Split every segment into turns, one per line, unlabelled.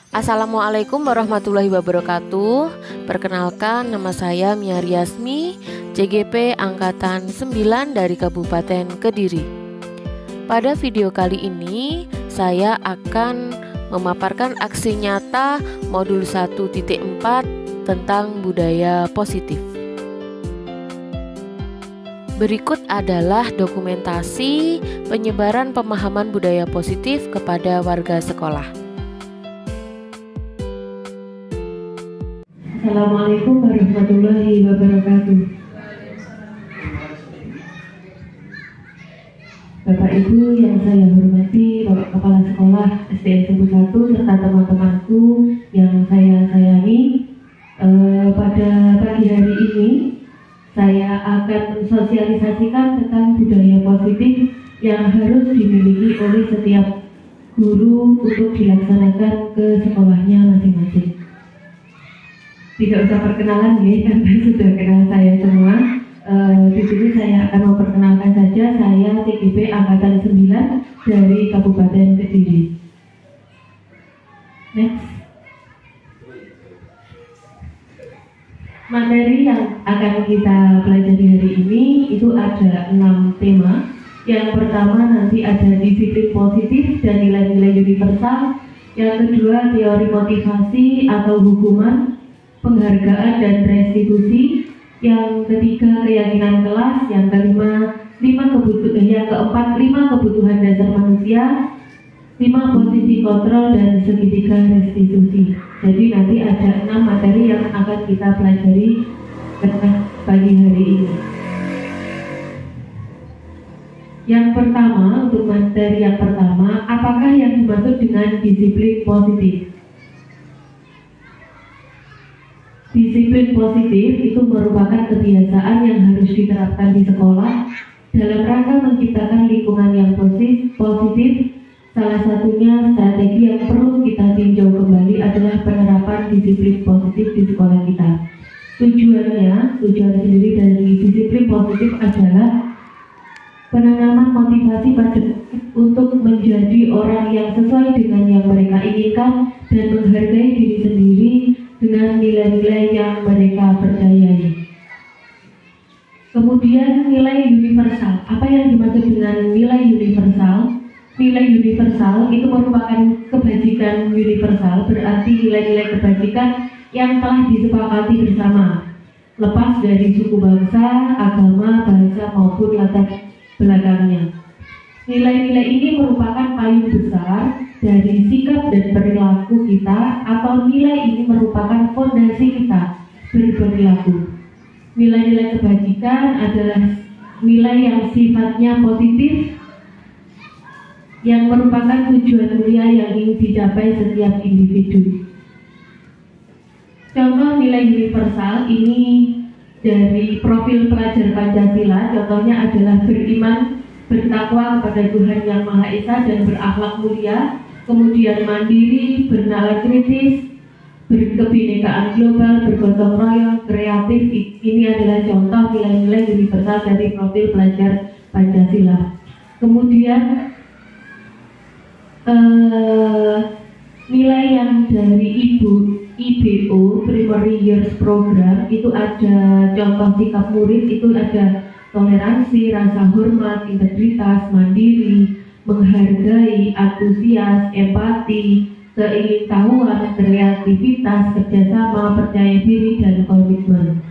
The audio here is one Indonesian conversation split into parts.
Assalamualaikum warahmatullahi wabarakatuh. Perkenalkan, nama saya Mia Riasmi, CGP Angkatan 9 dari Kabupaten Kediri. Pada video kali ini, saya akan memaparkan aksi nyata modul 1.4 tentang budaya positif. Berikut adalah dokumentasi penyebaran pemahaman budaya positif kepada warga sekolah.
Assalamualaikum warahmatullahi wabarakatuh. Bapak Ibu yang saya hormati, Bapak Kepala Sekolah SDN Sumbu 1 serta teman-temanku yang saya sayangi, pada pagi hari ini saya akan mensosialisasikan tentang budaya positif yang harus dimiliki oleh setiap guru untuk dilaksanakan ke sekolahnya masing-masing. Tidak usah perkenalan ya, karena sudah kenal saya semua. Di sini saya akan memperkenalkan saja, saya CGP Angkatan 9 dari Kabupaten Kediri. Next. Materi yang akan kita pelajari hari ini itu ada 6 tema. Yang pertama nanti ada disiplin positif dan nilai-nilai universal. Yang kedua teori motivasi atau hukuman, penghargaan dan restitusi. Yang ketiga keyakinan kelas. Yang kelima keempat 5 kebutuhan dasar manusia, 5 posisi kontrol dan segitiga restitusi. Jadi nanti ada 6 materi yang akan kita pelajari pada pagi hari ini. Yang pertama, untuk materi yang pertama, apakah yang dimaksud dengan disiplin positif? Disiplin positif itu merupakan kebiasaan yang harus diterapkan di sekolah dalam rangka menciptakan lingkungan yang positif. Salah satunya strategi yang perlu kita tinjau kembali adalah penerapan disiplin positif di sekolah kita. Tujuan sendiri dari disiplin positif adalah penanaman motivasi pada untuk menjadi orang yang sesuai dengan yang mereka inginkan dan menghargai diri sendiri dengan nilai-nilai yang mereka percayai. Kemudian nilai universal. Apa yang dimaksud dengan nilai universal? Nilai universal itu merupakan kebajikan universal, berarti nilai-nilai kebajikan yang telah disepakati bersama, lepas dari suku bangsa, agama, bahasa maupun latar belakangnya. Nilai-nilai ini merupakan payung besar dari sikap dan perilaku kita, atau nilai ini merupakan fondasi kita berperilaku. Nilai-nilai kebajikan adalah nilai yang sifatnya positif, yang merupakan tujuan mulia yang ingin dicapai setiap individu. Contoh nilai universal ini dari profil pelajar Pancasila, contohnya adalah beriman, bertakwa kepada Tuhan Yang Maha Esa dan berakhlak mulia, kemudian mandiri, bernalar kritis, berkebinekaan global, bergotong royong, kreatif. Ini adalah contoh nilai-nilai universal dari profil pelajar Pancasila. Kemudian nilai yang dari IBO Primary Years Program itu ada contoh sikap murid, itu ada toleransi, rasa hormat, integritas, mandiri, menghargai, antusias, empati, keingintahuan, kreativitas, kerjasama, percaya diri, dan komitmen.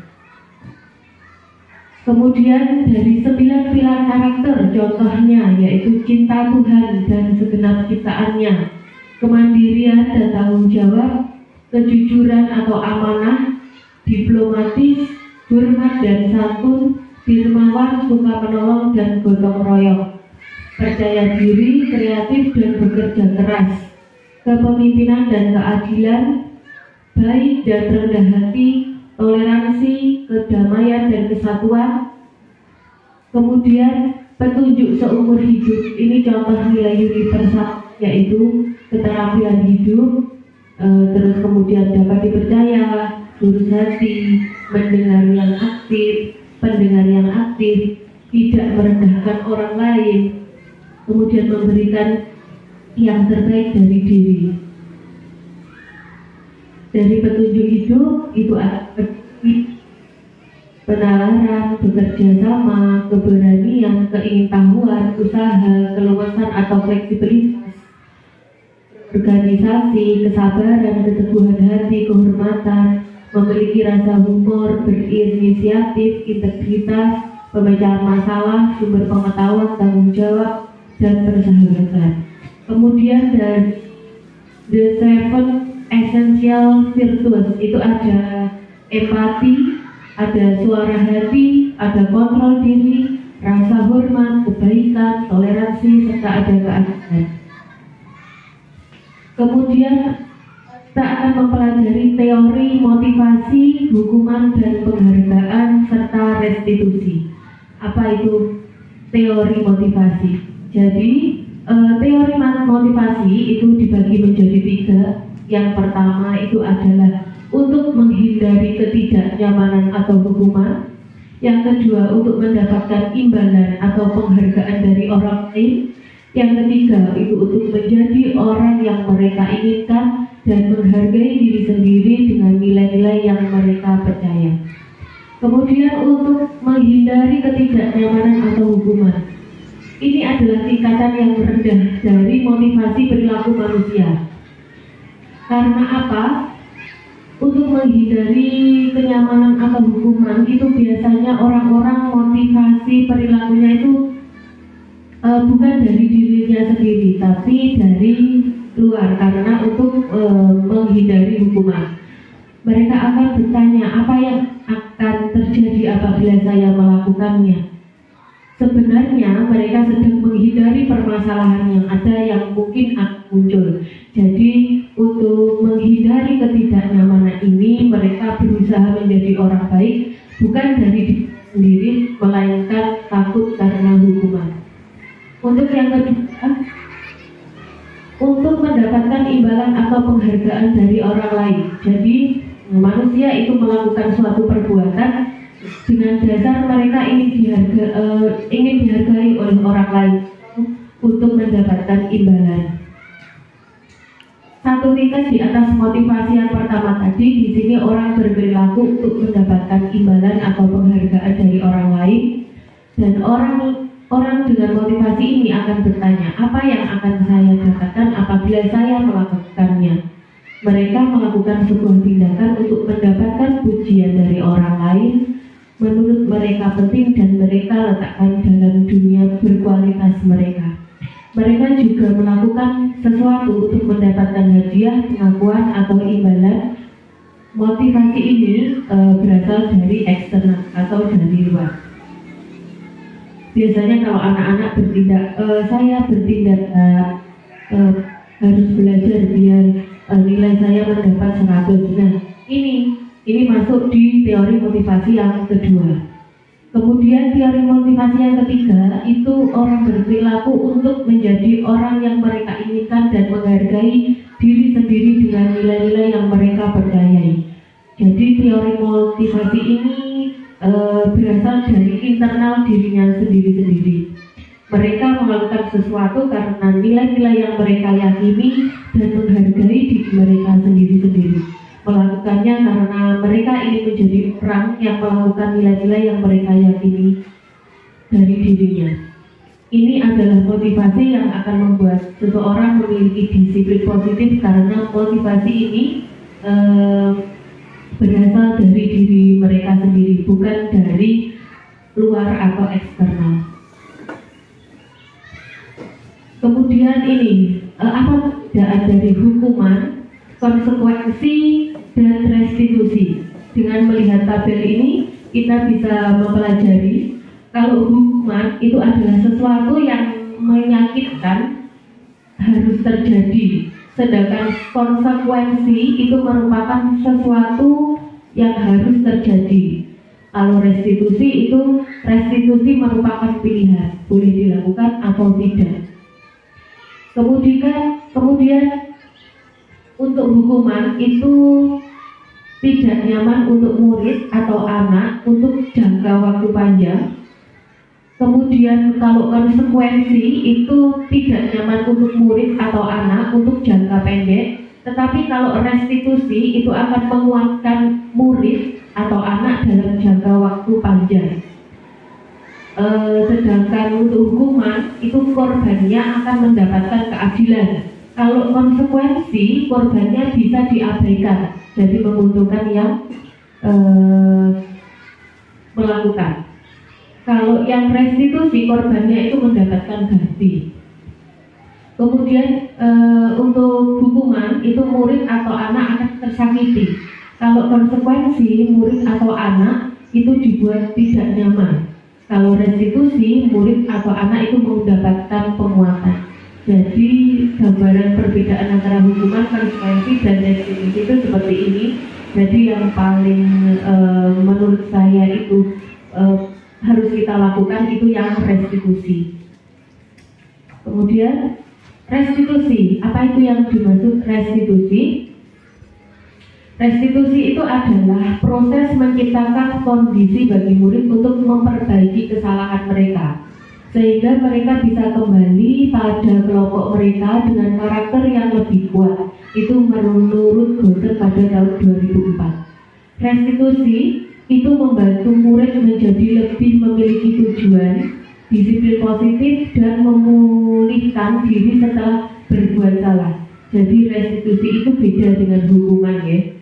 Kemudian dari 9 pilar karakter, contohnya yaitu cinta Tuhan dan segenap ciptaannya, kemandirian dan tanggung jawab, kejujuran atau amanah, diplomatis, hormat dan santun, dermawan, suka menolong dan gotong royong, percaya diri, kreatif dan bekerja keras, kepemimpinan dan keadilan, baik dan rendah hati, toleransi, kedamaian dan kesatuan. Kemudian petunjuk seumur hidup, ini contoh nilai universal yaitu keterampilan hidup, terus kemudian dapat dipercaya, lurus hati, mendengar yang aktif, pendengar yang aktif, tidak merendahkan orang lain, kemudian memberikan yang terbaik dari diri. dari petunjuk hidup itu ada penalaran, bekerja sama, keberanian, keingintahuan, usaha, keluasan atau fleksibilitas, organisasi, kesabaran, keteguhan hati, kehormatan, memiliki rasa humor, berinisiatif, integritas, pemecahan masalah, sumber pengetahuan, tanggung jawab, dan persahabatan. Kemudian dari The Seven Essential Virtues itu ada empati, ada suara hati, ada kontrol diri, rasa hormat, kebaikan, toleransi, serta ada keadilan. Kemudian kita akan mempelajari teori motivasi, hukuman, dan penghargaan, serta restitusi. Apa itu teori motivasi? Jadi teori motivasi itu dibagi menjadi 3. Yang pertama itu adalah untuk menghindari ketidaknyamanan atau hukuman. Yang kedua untuk mendapatkan imbalan atau penghargaan dari orang lain. Yang ketiga itu untuk menjadi orang yang mereka inginkan dan menghargai diri sendiri dengan nilai-nilai yang mereka percaya. Kemudian untuk menghindari ketidaknyamanan atau hukuman. Ini adalah tingkatan yang rendah dari motivasi perilaku manusia. Karena apa? Untuk menghindari kenyamanan atau hukuman itu biasanya orang-orang motivasi perilakunya itu bukan dari dirinya sendiri, tapi dari luar karena untuk menghindari hukuman. Mereka akan bertanya apa yang akan terjadi apabila saya melakukannya. Sebenarnya mereka sedang menghindari permasalahan yang ada yang mungkin akan muncul. Jadi untuk menghindari ketidaknyamanan ini mereka berusaha menjadi orang baik bukan dari diri sendiri melainkan takut karena hukuman. Untuk yang kedua, untuk mendapatkan imbalan atau penghargaan dari orang lain. Jadi manusia itu melakukan suatu perbuatan dengan dasar mereka ingin dihargai oleh orang lain untuk mendapatkan imbalan. Satu tingkat di atas motivasi yang pertama tadi, di sini orang berperilaku untuk mendapatkan imbalan atau penghargaan dari orang lain, dan orang dengan motivasi ini akan bertanya, apa yang akan saya dapatkan apabila saya melakukannya? Mereka melakukan sebuah tindakan untuk mendapatkan pujian dari orang lain. Menurut mereka penting dan mereka letakkan dalam dunia berkualitas mereka. Mereka juga melakukan sesuatu untuk mendapatkan hadiah, pengakuan, atau imbalan. Motivasi ini berasal dari eksternal atau dari luar. Biasanya kalau anak-anak bertindak, saya bertindak harus belajar biar nilai saya mendapat 100. Nah, ini masuk di teori motivasi yang kedua. Kemudian teori motivasi yang ketiga itu orang berperilaku untuk menjadi orang yang mereka inginkan dan menghargai diri sendiri dengan nilai-nilai yang mereka percayai. Jadi teori motivasi ini berasal dari internal dirinya sendiri-sendiri. Mereka melakukan sesuatu karena nilai-nilai yang mereka yakini dan menghargai diri mereka sendiri-sendiri. Melakukannya karena mereka ingin menjadi orang yang melakukan nilai-nilai yang mereka yakini dari dirinya. Ini adalah motivasi yang akan membuat seseorang memiliki disiplin positif karena motivasi ini berasal dari diri mereka sendiri, bukan dari luar atau eksternal. Kemudian ini apa perbedaan dari hukuman, konsekuensi, dan restitusi. Dengan melihat tabel ini kita bisa mempelajari kalau hukuman itu adalah sesuatu yang menyakitkan harus terjadi, sedangkan konsekuensi itu merupakan sesuatu yang harus terjadi. Kalau restitusi merupakan pilihan, boleh dilakukan atau tidak. Kemudian untuk hukuman itu tidak nyaman untuk murid atau anak untuk jangka waktu panjang. Kemudian kalau konsekuensi itu tidak nyaman untuk murid atau anak untuk jangka pendek, Tetapi kalau restitusi itu akan menguatkan murid atau anak dalam jangka waktu panjang. Sedangkan untuk hukuman itu korbannya akan mendapatkan keadilan. Kalau konsekuensi korbannya bisa diabaikan, jadi menguntungkan yang melakukan. Kalau yang restitusi korbannya itu mendapatkan ganti. Kemudian untuk hukuman itu murid atau anak akan tersakiti. Kalau konsekuensi murid atau anak itu dibuat tidak nyaman. Kalau restitusi murid atau anak itu mendapatkan penguatan. Jadi gambaran perbedaan antara hukuman, konsekuensi dan restitusi itu seperti ini. Jadi yang paling menurut saya itu harus kita lakukan itu yang restitusi. Kemudian restitusi, apa itu yang dimaksud restitusi? Restitusi itu adalah proses menciptakan kondisi bagi murid untuk memperbaiki kesalahan mereka, sehingga mereka bisa kembali pada kelompok mereka dengan karakter yang lebih kuat. Itu menurut Goethe pada tahun 2004. Restitusi itu membantu murid menjadi lebih memiliki tujuan, disiplin positif, dan memulihkan diri setelah berbuat salah. Jadi restitusi itu beda dengan hukuman ya.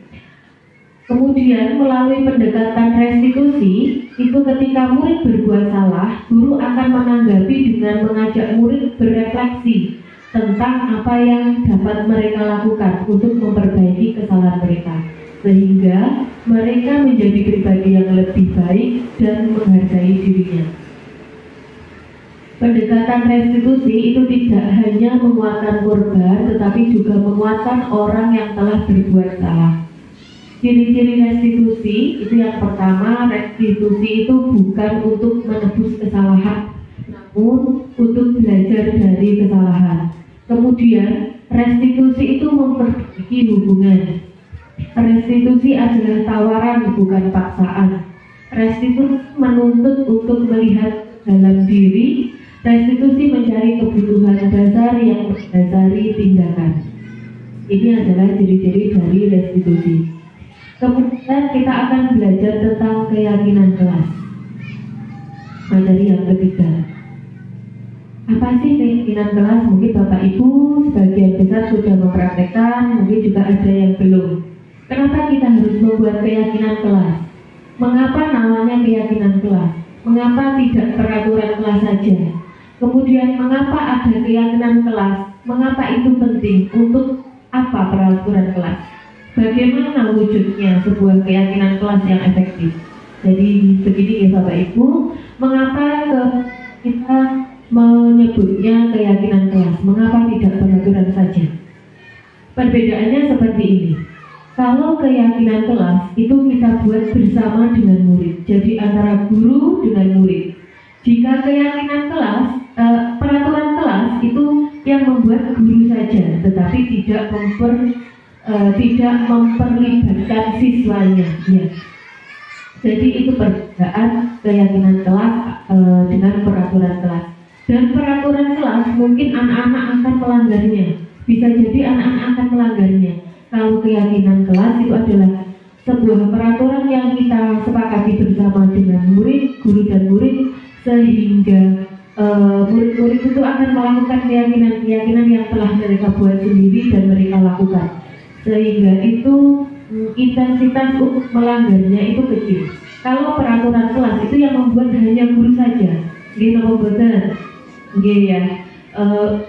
Kemudian melalui pendekatan restitusi itu ketika murid berbuat salah, guru akan menanggapi dengan mengajak murid berefleksi tentang apa yang dapat mereka lakukan untuk memperbaiki kesalahan mereka, sehingga mereka menjadi pribadi yang lebih baik dan menghargai dirinya. Pendekatan restitusi itu tidak hanya menguatkan korban, tetapi juga menguatkan orang yang telah berbuat salah. Ciri-ciri restitusi itu yang pertama, restitusi itu bukan untuk menebus kesalahan, namun untuk belajar dari kesalahan. Kemudian restitusi itu memperbaiki hubungan. Restitusi adalah tawaran bukan paksaan. Restitusi menuntut untuk melihat dalam diri. Restitusi mencari kebutuhan dasar yang mendasari tindakan. Ini adalah ciri-ciri dari restitusi. Kemudian kita akan belajar tentang keyakinan kelas. Materi yang ketiga. Apa sih keyakinan kelas? Mungkin Bapak Ibu sebagian besar sudah mempraktekkan, mungkin juga ada yang belum. Kenapa kita harus membuat keyakinan kelas? Mengapa namanya keyakinan kelas? Mengapa tidak peraturan kelas saja? Kemudian mengapa ada keyakinan kelas? Mengapa itu penting? Untuk apa peraturan kelas? Bagaimana wujudnya sebuah keyakinan kelas yang efektif? Jadi begini ya Bapak Ibu, mengapa kita menyebutnya keyakinan kelas? Mengapa tidak peraturan saja? Perbedaannya seperti ini. Kalau keyakinan kelas itu kita buat bersama dengan murid, jadi antara guru dengan murid. Jika keyakinan kelas, peraturan kelas itu yang membuat guru saja, tetapi tidak memperlibatkan siswanya. Ya. Jadi itu perbedaan keyakinan kelas dengan peraturan kelas. Dan peraturan kelas mungkin anak-anak akan melanggarnya. Bisa jadi anak-anak akan melanggarnya. Kalau keyakinan kelas itu adalah sebuah peraturan yang kita sepakati bersama dengan murid, guru dan murid, sehingga murid-murid itu akan melakukan keyakinan-keyakinan yang telah mereka buat sendiri dan mereka lakukan. Sehingga itu intensitas untuk melanggarnya itu kecil. Kalau peraturan kelas itu yang membuat hanya guru saja, gitu betul, ya.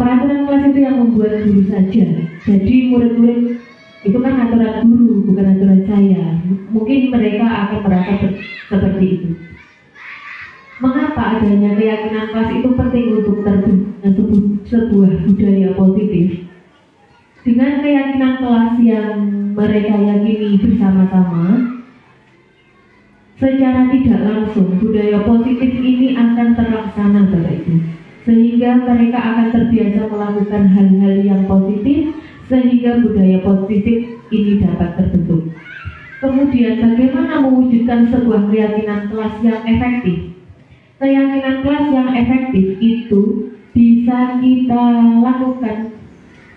Peraturan kelas itu yang membuat guru saja. Jadi murid-murid itu kan aturan guru, bukan aturan saya. Mungkin mereka akan merasa seperti itu. Mengapa adanya keyakinan kelas itu penting untuk terbentuknya sebuah budaya positif? Dengan keyakinan kelas yang mereka yakini bersama-sama, secara tidak langsung budaya positif ini akan terlaksana Bapak Ibu, sehingga mereka akan terbiasa melakukan hal-hal yang positif, sehingga budaya positif ini dapat terbentuk. Kemudian bagaimana mewujudkan sebuah keyakinan kelas yang efektif? Keyakinan kelas yang efektif itu bisa kita lakukan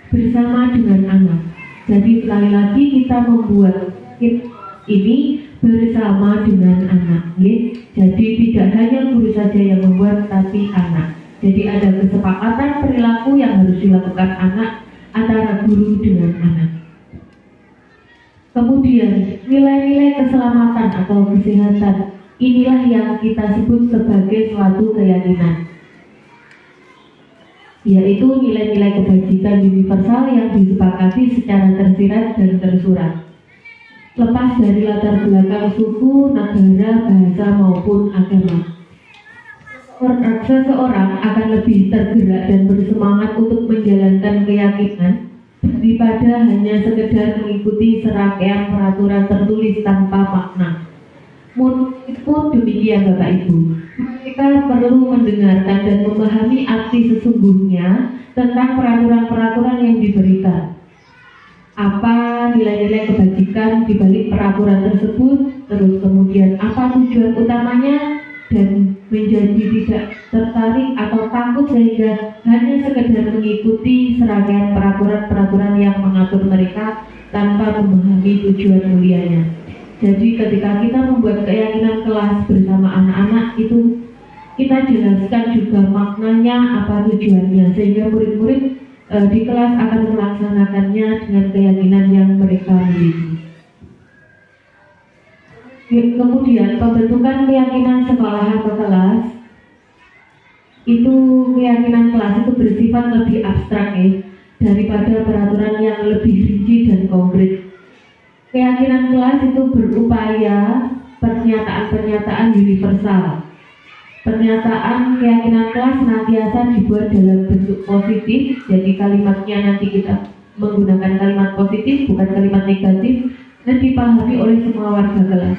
bersama dengan anak. Jadi sekali lagi kita membuat ini bersama dengan anak, ya. Jadi tidak hanya guru saja yang membuat, tapi anak. Jadi ada kesepakatan perilaku yang harus dilakukan anak antara guru dengan anak. Kemudian nilai-nilai keselamatan atau kesehatan, inilah yang kita sebut sebagai suatu keyakinan, yaitu nilai-nilai kebajikan universal yang disepakati secara tersirat dan tersurat, lepas dari latar belakang suku, negara, bahasa maupun agama. Seseorang akan lebih tergerak dan bersemangat untuk menjalankan keyakinan daripada hanya sekedar mengikuti serangkaian peraturan tertulis tanpa makna. Pun demikian Bapak Ibu, mereka perlu mendengarkan dan memahami arti sesungguhnya tentang peraturan-peraturan yang diberikan. Apa nilai-nilai kebajikan di balik peraturan tersebut, terus kemudian apa tujuan utamanya, dan menjadi tidak tertarik atau takut sehingga hanya sekedar mengikuti serangkaian peraturan-peraturan yang mengatur mereka tanpa memahami tujuan mulianya. Jadi ketika kita membuat keyakinan kelas bersama anak-anak itu, kita jelaskan juga maknanya, apa tujuannya, sehingga murid-murid di kelas akan melaksanakannya dengan keyakinan yang mereka miliki. Kemudian pembentukan keyakinan sekolah atau kelas, itu keyakinan kelas itu bersifat lebih abstrak, ya, daripada peraturan yang lebih rinci dan konkret. Keyakinan kelas itu berupaya pernyataan-pernyataan universal. Pernyataan keyakinan kelas senantiasa dibuat dalam bentuk positif, jadi kalimatnya nanti kita menggunakan kalimat positif, bukan kalimat negatif, dan dipahami oleh semua warga kelas.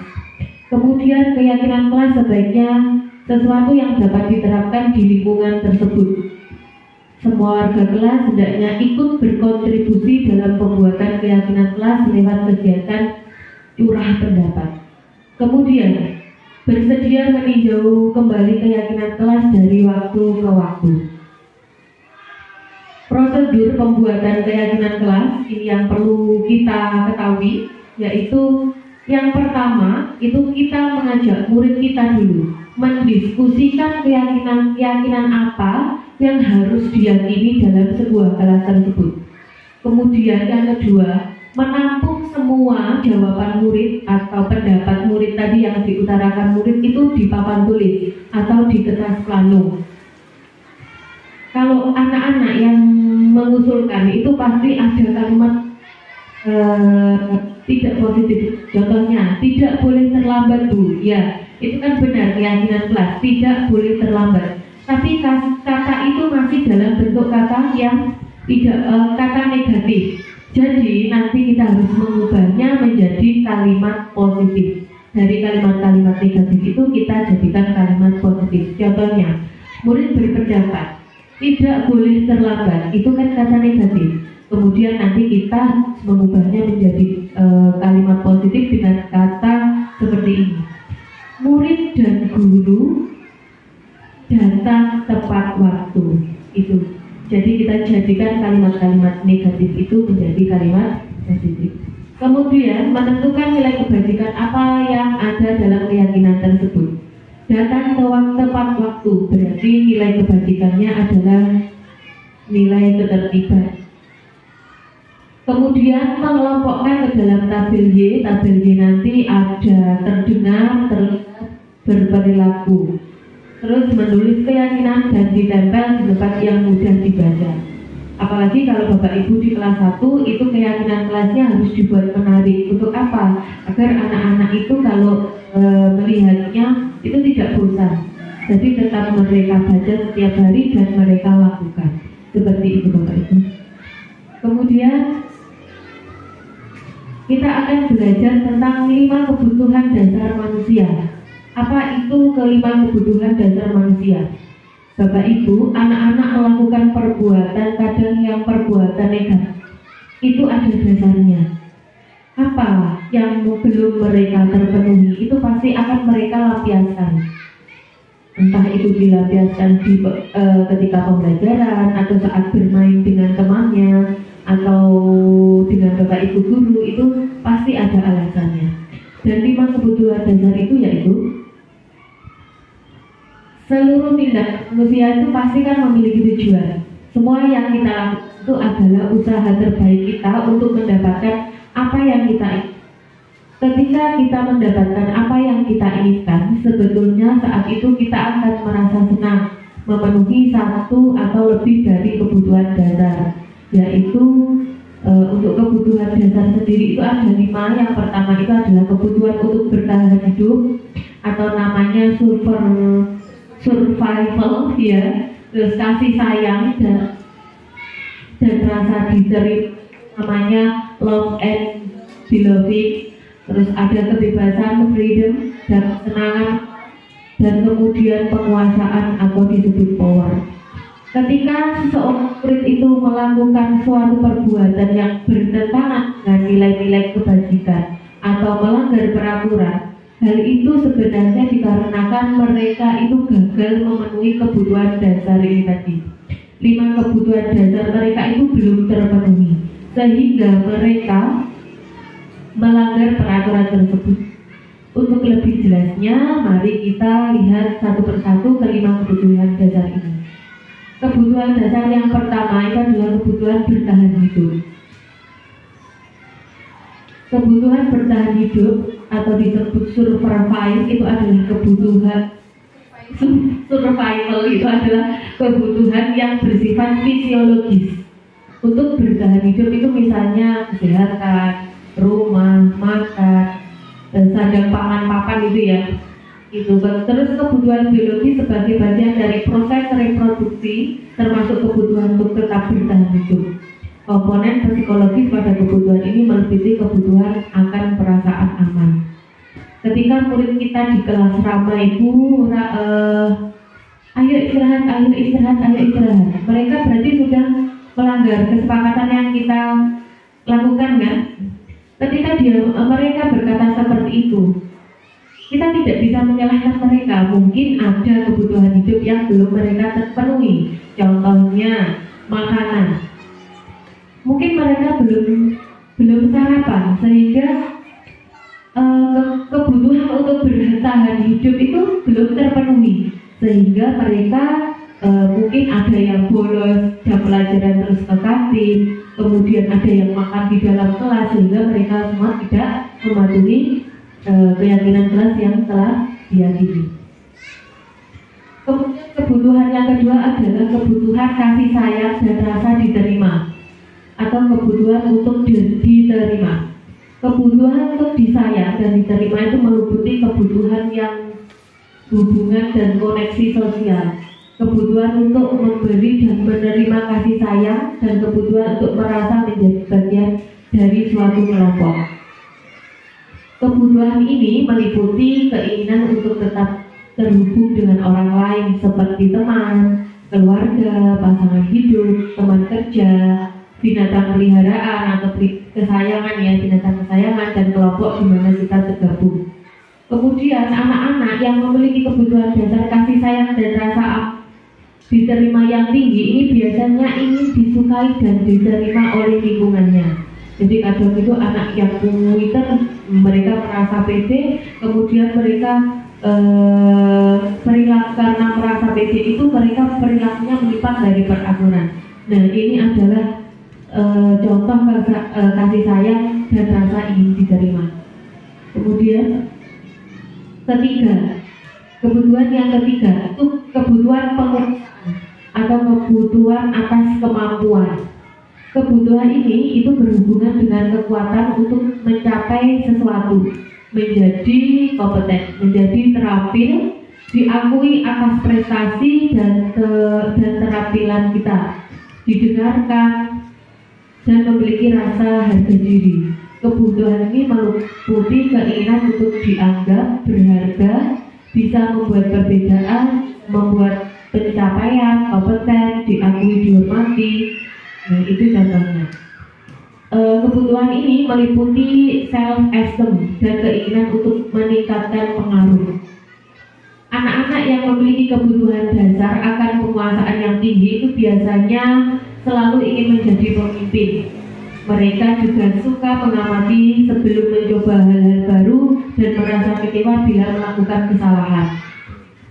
Kemudian keyakinan kelas sebaiknya sesuatu yang dapat diterapkan di lingkungan tersebut. Semua warga kelas hendaknya ikut berkontribusi dalam pembuatan keyakinan kelas lewat kegiatan curah pendapat. Kemudian bersedia meninjau kembali keyakinan kelas dari waktu ke waktu. Prosedur pembuatan keyakinan kelas ini yang perlu kita ketahui, yaitu yang pertama itu kita mengajak murid kita dulu mendiskusikan keyakinan apa yang harus diyakini dalam sebuah kelas tersebut. Kemudian yang kedua, menampung semua jawaban murid atau pendapat murid tadi yang diutarakan murid itu di papan tulis atau di kertas plano. Kalau anak-anak yang mengusulkan itu pasti ada kalimat tidak positif. Contohnya, tidak boleh terlambat Bu. Ya, itu kan benar keyakinan kelas, tidak boleh terlambat. Tapi kata itu masih dalam bentuk kata yang tidak kata negatif. Jadi nanti kita harus mengubahnya menjadi kalimat positif. Dari kalimat-kalimat negatif itu kita jadikan kalimat positif. Contohnya, murid berpendapat tidak boleh terlambat, itu kan kata negatif. Kemudian nanti kita mengubahnya menjadi kalimat positif dengan kata seperti ini. Murid dan guru datang tepat waktu. Itu. Jadi kita jadikan kalimat-kalimat negatif itu menjadi kalimat positif. Kemudian menentukan nilai kebajikan apa yang ada dalam keyakinan tersebut. Datang tepat waktu berarti nilai kebajikannya adalah nilai ketertiban. Kemudian mengelompokkan ke dalam tabel Y. Tabel Y nanti ada terdengar, terlihat, berperilaku. Terus menulis keyakinan dan ditempel di tempat yang mudah dibaca. Apalagi kalau Bapak Ibu di kelas 1 itu keyakinan kelasnya harus dibuat menarik. Untuk apa? Agar anak-anak itu kalau melihatnya itu tidak bosan. Jadi tetap mereka baca setiap hari dan mereka lakukan. Seperti itu Bapak Ibu. Kemudian kita akan belajar tentang 5 kebutuhan dasar manusia. Apa itu kelima kebutuhan dasar manusia? Bapak Ibu, anak-anak melakukan perbuatan kadang yang perbuatan negatif. Itu ada dasarnya. Apa yang belum mereka terpenuhi itu pasti akan mereka lampiaskan. Entah itu dilampiaskan ketika pembelajaran atau saat bermain dengan temannya atau dengan bapak ibu guru, itu pasti ada alasannya. Dan 5 kebutuhan dasar itu yaitu seluruh tindak manusia itu pasti kan memiliki tujuan. Semua yang kita lakukan itu adalah usaha terbaik kita untuk mendapatkan apa yang kita inginkan. Ketika kita mendapatkan apa yang kita inginkan, sebetulnya saat itu kita akan merasa senang memenuhi satu atau lebih dari kebutuhan dasar, yaitu untuk kebutuhan dasar sendiri itu ada 5. Yang pertama itu adalah kebutuhan untuk bertahan hidup atau namanya survival ya, terus kasih sayang dan rasa diterima, namanya love and belonging. Terus ada kebebasan, freedom, dan kesenangan, dan kemudian penguasaan atau disebut power. Ketika seseorang murid itu melakukan suatu perbuatan yang bertentangan dengan nilai-nilai kebajikan atau melanggar peraturan, hal itu sebenarnya dikarenakan mereka itu gagal memenuhi kebutuhan dasar ini tadi. 5 kebutuhan dasar mereka itu belum terpenuhi, sehingga mereka melanggar peraturan tersebut. Untuk lebih jelasnya, mari kita lihat satu persatu ke-5 kebutuhan dasar ini. Kebutuhan dasar yang pertama itu adalah kebutuhan bertahan hidup. Kebutuhan bertahan hidup atau disebut survival itu adalah kebutuhan survival itu adalah kebutuhan yang bersifat fisiologis. Untuk bertahan hidup itu misalnya kesehatan, rumah, makan, dan sandang pangan papan itu ya. Itu terus kebutuhan biologi sebagai bagian dari proses reproduksi, termasuk kebutuhan untuk tetap bertahan hidup. Komponen psikologis pada kebutuhan ini meliputi kebutuhan akan perasaan aman. Ketika murid kita di kelas ramai itu ayo istirahat, ayo istirahat, ayo istirahat, mereka berarti sudah melanggar kesepakatan yang kita lakukan kan? Ketika mereka berkata seperti itu, kita tidak bisa menyalahkan mereka. Mungkin ada kebutuhan hidup yang belum mereka terpenuhi. Contohnya makanan. Mungkin mereka belum sarapan, sehingga kebutuhan untuk bertahan hidup itu belum terpenuhi. Sehingga mereka mungkin ada yang bolos jam pelajaran terus ke kantin, kemudian ada yang makan di dalam kelas, sehingga mereka semua tidak mematuhi keyakinan kelas yang telah diyakini. Kemudian kebutuhan yang kedua adalah kebutuhan kasih sayang dan rasa diterima atau kebutuhan untuk diterima. Kebutuhan untuk disayang dan diterima itu meliputi kebutuhan yang hubungan dan koneksi sosial, kebutuhan untuk memberi dan menerima kasih sayang, dan kebutuhan untuk merasa menjadi bagian dari suatu kelompok. Kebutuhan ini meliputi keinginan untuk tetap terhubung dengan orang lain seperti teman, keluarga, pasangan hidup, teman kerja, binatang peliharaan atau kesayangan ya, binatang kesayangan, dan kelompok di mana kita tergabung. Kemudian anak-anak yang memiliki kebutuhan dasar kasih sayang dan rasa diterima yang tinggi ini biasanya ingin disukai dan diterima oleh lingkungannya. Jadi kadang itu anak yang pintar, mereka merasa pede, kemudian mereka perilaku karena merasa pede itu mereka perilakunya menyimpang dari peraturan. Nah ini adalah contoh kasih sayang dan rasa ingin diterima. Kemudian kebutuhan yang ketiga itu kebutuhan penguasaan atau kebutuhan atas kemampuan. Kebutuhan ini itu berhubungan dengan kekuatan untuk mencapai sesuatu, menjadi kompeten, menjadi terampil, diakui atas prestasi dan keterampilan kita, didengarkan, dan memiliki rasa harga diri. Kebutuhan ini meliputi keinginan untuk dianggap berharga, bisa membuat perbedaan, membuat pencapaian, kompeten, diakui, dihormati. Nah, itu contohnya. Kebutuhan ini meliputi self-esteem dan keinginan untuk meningkatkan pengaruh. Anak-anak yang memiliki kebutuhan dasar akan penguasaan yang tinggi itu biasanya selalu ingin menjadi pemimpin. Mereka juga suka mengamati sebelum mencoba hal-hal baru dan merasa kecewa bila melakukan kesalahan.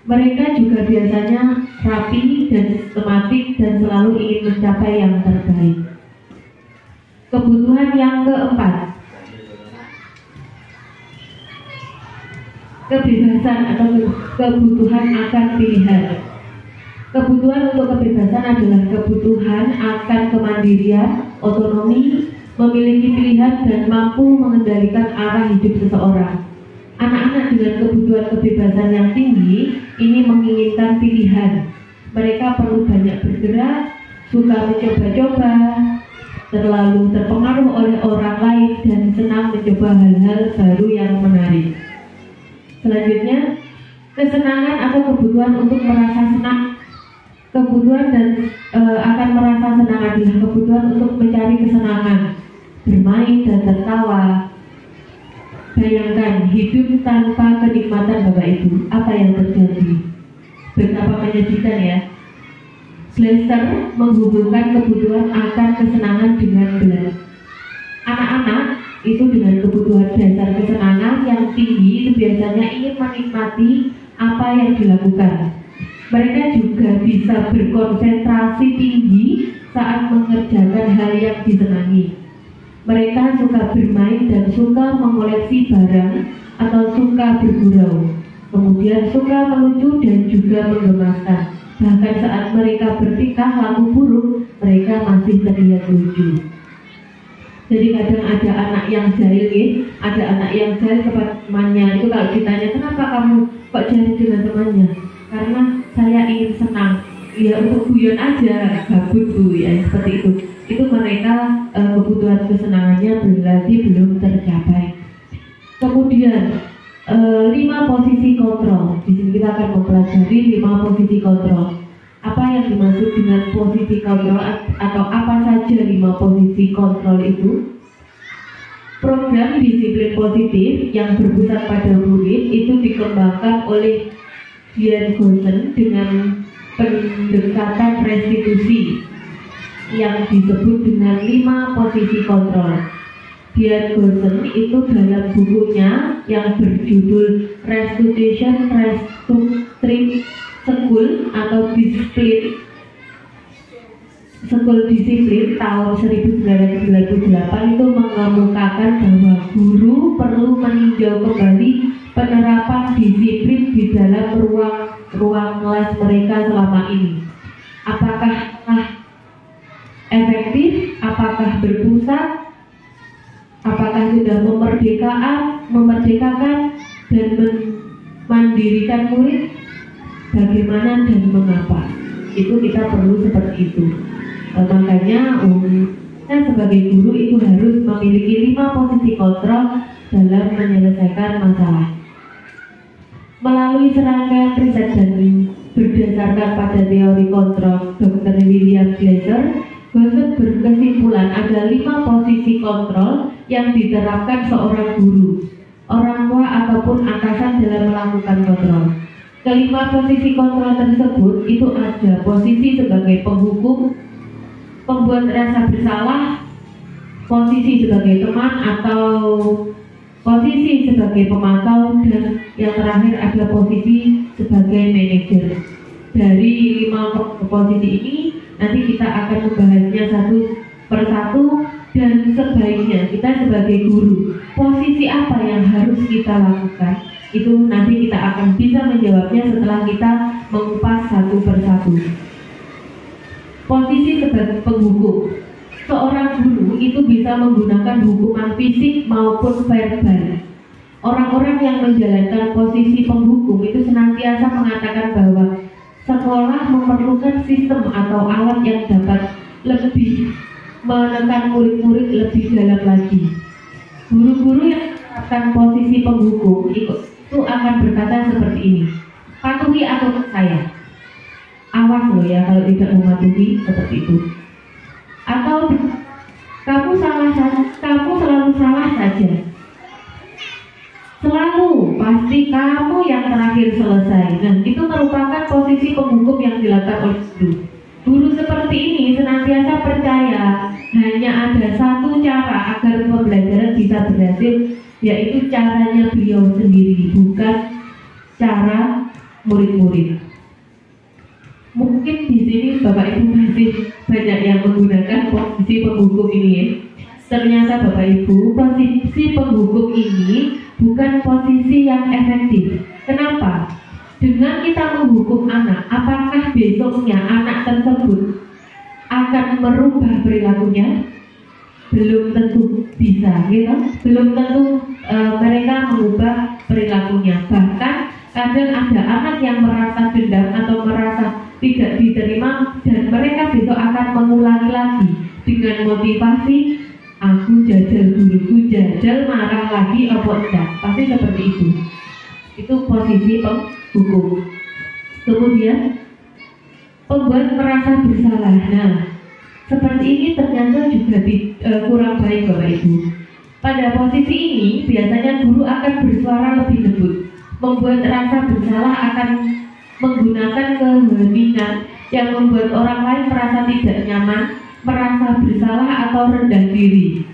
Mereka juga biasanya rapi dan sistematik dan selalu ingin mencapai yang terbaik. Kebutuhan yang keempat, kebebasan atau kebutuhan akan pilihan. Kebutuhan untuk kebebasan adalah kebutuhan akan kemandirian, otonomi, memiliki pilihan dan mampu mengendalikan arah hidup seseorang. Anak-anak dengan kebutuhan kebebasan yang tinggi ini menginginkan pilihan. Mereka perlu banyak bergerak, suka mencoba-coba, terlalu terpengaruh oleh orang lain dan senang mencoba hal-hal baru yang menarik. Selanjutnya, kesenangan atau kebutuhan untuk merasa senang. Kebutuhan dan akan merasa senang adalah kebutuhan untuk mencari kesenangan, bermain dan tertawa. Bayangkan hidup tanpa kenikmatan Bapak Ibu, apa yang terjadi? Betapa menyedihkan ya. Gleiser menghubungkan kebutuhan akan kesenangan dengan gelas. Anak-anak itu dengan kebutuhan dasar kesenangan yang tinggi itu biasanya ingin menikmati apa yang dilakukan. Mereka juga bisa berkonsentrasi tinggi saat mengerjakan hal yang disenangi. Mereka suka bermain dan suka mengoleksi barang atau suka bergurau. Kemudian suka melucu dan juga menggemaskan. Bahkan saat mereka bertingkah laku buruk, mereka masih terlihat lucu. Jadi kadang ada anak yang jahil, ada anak yang jahil kepada temannya. Itu kalau ditanya, kenapa kamu kok jahil dengan temannya? Karena saya ingin senang, ya untuk guyon aja, gabut bu, ya seperti itu. Itu mereka kebutuhan kesenangannya berarti belum tercapai. Kemudian 5 posisi kontrol. Di sini kita akan mempelajari 5 posisi kontrol. Apa yang dimaksud dengan posisi kontrol atau apa saja 5 posisi kontrol itu? Program disiplin positif yang berpusat pada murid itu dikembangkan oleh Dian Gonsen dengan pendekatan restitusi yang disebut dengan 5 posisi kontrol. Dian Gonsen itu dalam bukunya yang berjudul Restitution Restructuring School atau School Discipline tahun 1998 itu mengemukakan bahwa guru perlu meninjau kembali penerapan disiplin di dalam ruang kelas mereka selama ini. Apakah efektif? Apakah berpusat? Apakah sudah memerdekakan dan memandirikan murid? Bagaimana dan mengapa? Itu kita perlu seperti itu. Makanya saya sebagai guru itu harus memiliki 5 posisi kontrol dalam menyelesaikan masalah. Melalui serangkaian riset dan berdasarkan pada teori kontrol Dr. William Gleiser, Gonsen berkesimpulan ada 5 posisi kontrol yang diterapkan seorang guru, orang tua ataupun atasan dalam melakukan kontrol. Kelima posisi kontrol tersebut itu ada posisi sebagai penghukum, pembuat rasa bersalah, posisi sebagai teman atau posisi sebagai pemantau, dan yang terakhir ada posisi sebagai manajer. Dari 5 posisi ini nanti kita akan membahasnya satu persatu, dan sebaiknya kita sebagai guru posisi apa yang harus kita lakukan itu nanti kita akan bisa menjawabnya setelah kita mengupas satu persatu. Posisi sebagai penghukum, seorang guru itu bisa menggunakan hukuman fisik maupun verbal. Orang-orang yang menjalankan posisi penghukum itu senantiasa mengatakan bahwa sekolah memerlukan sistem atau alat yang dapat lebih menekan murid-murid lebih dalam lagi. Guru-guru yang menerapkan posisi penghukum itu akan berkata seperti ini, patuhi aturan saya. Awas loh ya kalau tidak mematuhi seperti itu. Atau kamu selalu salah saja. Selalu pasti kamu yang terakhir selesai. Nah, itu merupakan posisi penghukum yang dilakukan oleh guru. Guru seperti ini senantiasa percaya hanya ada satu cara agar pembelajaran bisa berhasil, yaitu caranya beliau sendiri, bukan cara murid-murid. Mungkin di sini Bapak Ibu masih banyak yang menggunakan posisi penghukum ini ya. Ternyata Bapak Ibu, posisi penghukum ini bukan posisi yang efektif. Kenapa? Dengan kita menghukum anak, apakah besoknya anak tersebut akan merubah perilakunya? Belum tentu bisa, gitu. Belum tentu mereka mengubah perilakunya. Bahkan kadang ada anak yang merasa dendam atau merasa tidak diterima, dan mereka besok akan mengulangi lagi dengan motivasi, aku jajal, guruku jajal, marah lagi, apa enggak? Pasti seperti itu. Itu posisi penghukum. Kemudian pembuat merasa bersalah. Nah, seperti ini ternyata juga kurang baik Bapak Ibu. Pada posisi ini biasanya guru akan bersuara lebih lembut. Membuat rasa bersalah akan menggunakan keheningan yang membuat orang lain merasa tidak nyaman, merasa bersalah atau rendah diri.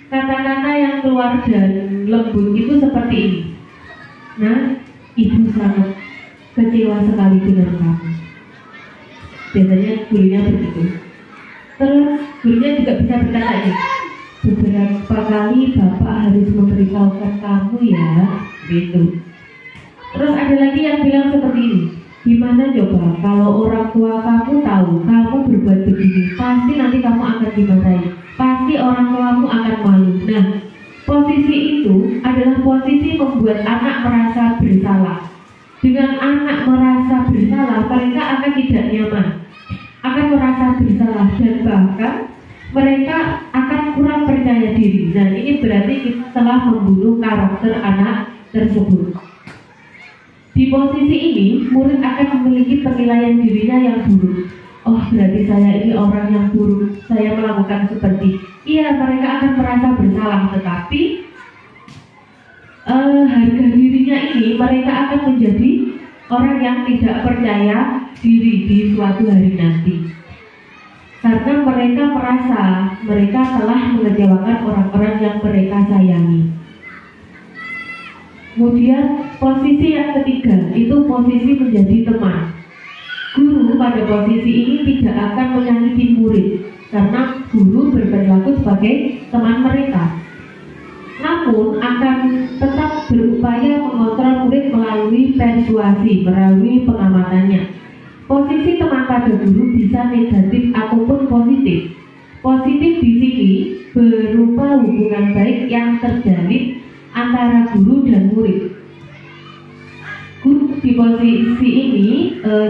Kata-kata yang keluar dan lembut itu seperti ini. Nah, ibu sangat kecewa sekali dengan kamu. Biasanya gurunya begitu. Terus gurunya juga bisa berkata ini, beberapa kali Bapak harus memberitahukan kamu ya, gitu. Terus ada lagi yang bilang seperti ini, gimana coba kalau orang tua kamu tahu kamu berbuat begini, pasti nanti kamu akan dimarahi, pasti orang tuamu akan malu. Nah, posisi itu adalah posisi membuat anak merasa bersalah. Dengan anak merasa bersalah, mereka akan tidak nyaman, akan merasa bersalah, dan bahkan mereka akan kurang percaya diri. Nah, ini berarti kita telah membunuh karakter anak tersebut. Di posisi ini, murid akan memiliki penilaian dirinya yang buruk. Oh, berarti saya ini orang yang buruk, saya melakukan seperti. Iya, mereka akan merasa bersalah, tetapi harga dirinya ini mereka akan menjadi orang yang tidak percaya diri di suatu hari nanti. Karena mereka merasa mereka telah mengecewakan orang-orang yang mereka sayangi. Kemudian posisi yang ketiga itu posisi menjadi teman. Guru pada posisi ini tidak akan menyakiti murid karena guru berperilaku sebagai teman mereka. Namun akan tetap berupaya mengontrol murid melalui persuasi, melalui pengamatannya. Posisi teman pada guru bisa negatif ataupun positif. Positif di sini berupa hubungan baik yang terjalin antara guru dan murid. Guru di posisi ini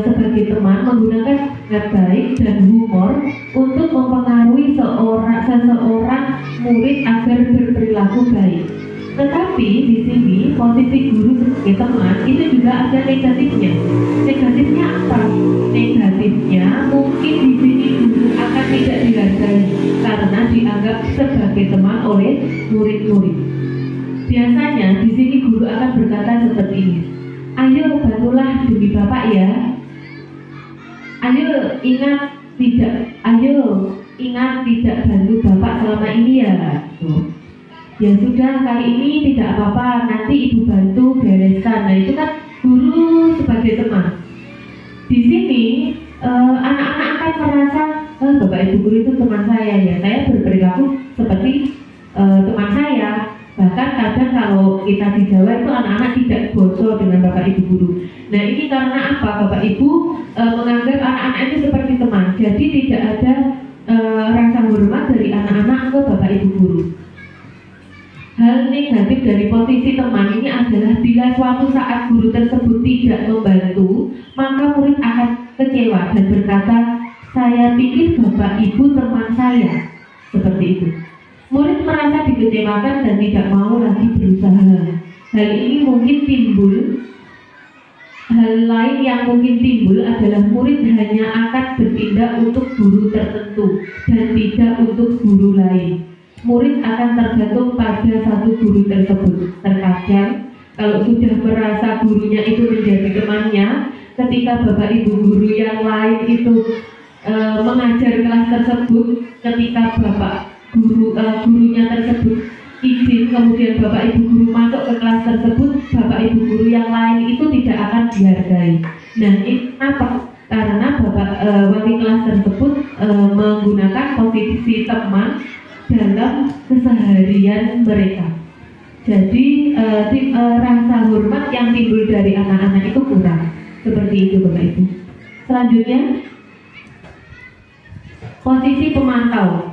sebagai teman menggunakan niat baik dan humor untuk mempengaruhi seseorang murid agar berperilaku baik. Tetapi di sini posisi guru sebagai teman itu juga ada negatifnya. Negatifnya apa? Negatifnya mungkin di sini guru akan tidak dihargai karena dianggap sebagai teman oleh murid-murid. Biasanya di sini guru akan berkata seperti ini, ayo bantulah demi Bapak ya. Ayo ingat tidak bantu Bapak selama ini ya. Ya sudah, kali ini tidak apa-apa, nanti ibu bantu bereskan. Nah, itu kan guru sebagai teman. Di sini anak-anak akan merasa Bapak Ibu guru itu teman saya ya. Saya berperilaku seperti teman saya. Bahkan kadang kalau kita di Jawa itu anak-anak tidak bosok dengan Bapak Ibu guru. Nah, ini karena apa? Bapak Ibu menganggap anak-anak itu seperti teman. Jadi tidak ada rasa hormat dari anak-anak ke Bapak Ibu guru. Hal negatif dari posisi teman ini adalah bila suatu saat guru tersebut tidak membantu, maka murid akan kecewa dan berkata, saya pikir Bapak Ibu teman saya. Seperti itu. Murid merasa dikecewakan dan tidak mau lagi berusaha. Hal ini mungkin timbul. Hal lain yang mungkin timbul adalah murid hanya akan bertindak untuk guru tertentu dan tidak untuk guru lain. Murid akan tergantung pada satu guru tersebut. Terkadang kalau sudah merasa gurunya itu menjadi temannya, ketika Bapak Ibu guru yang lain itu mengajar kelas tersebut, ketika gurunya tersebut izin, kemudian bapak ibu guru masuk ke kelas tersebut, bapak ibu guru yang lain itu tidak akan dihargai. Nah, ini kenapa? Karena wali kelas tersebut menggunakan posisi teman dalam keseharian mereka. Jadi rasa hormat yang timbul dari anak-anak itu kurang. Seperti itu bapak ibu. Selanjutnya, posisi pemantau.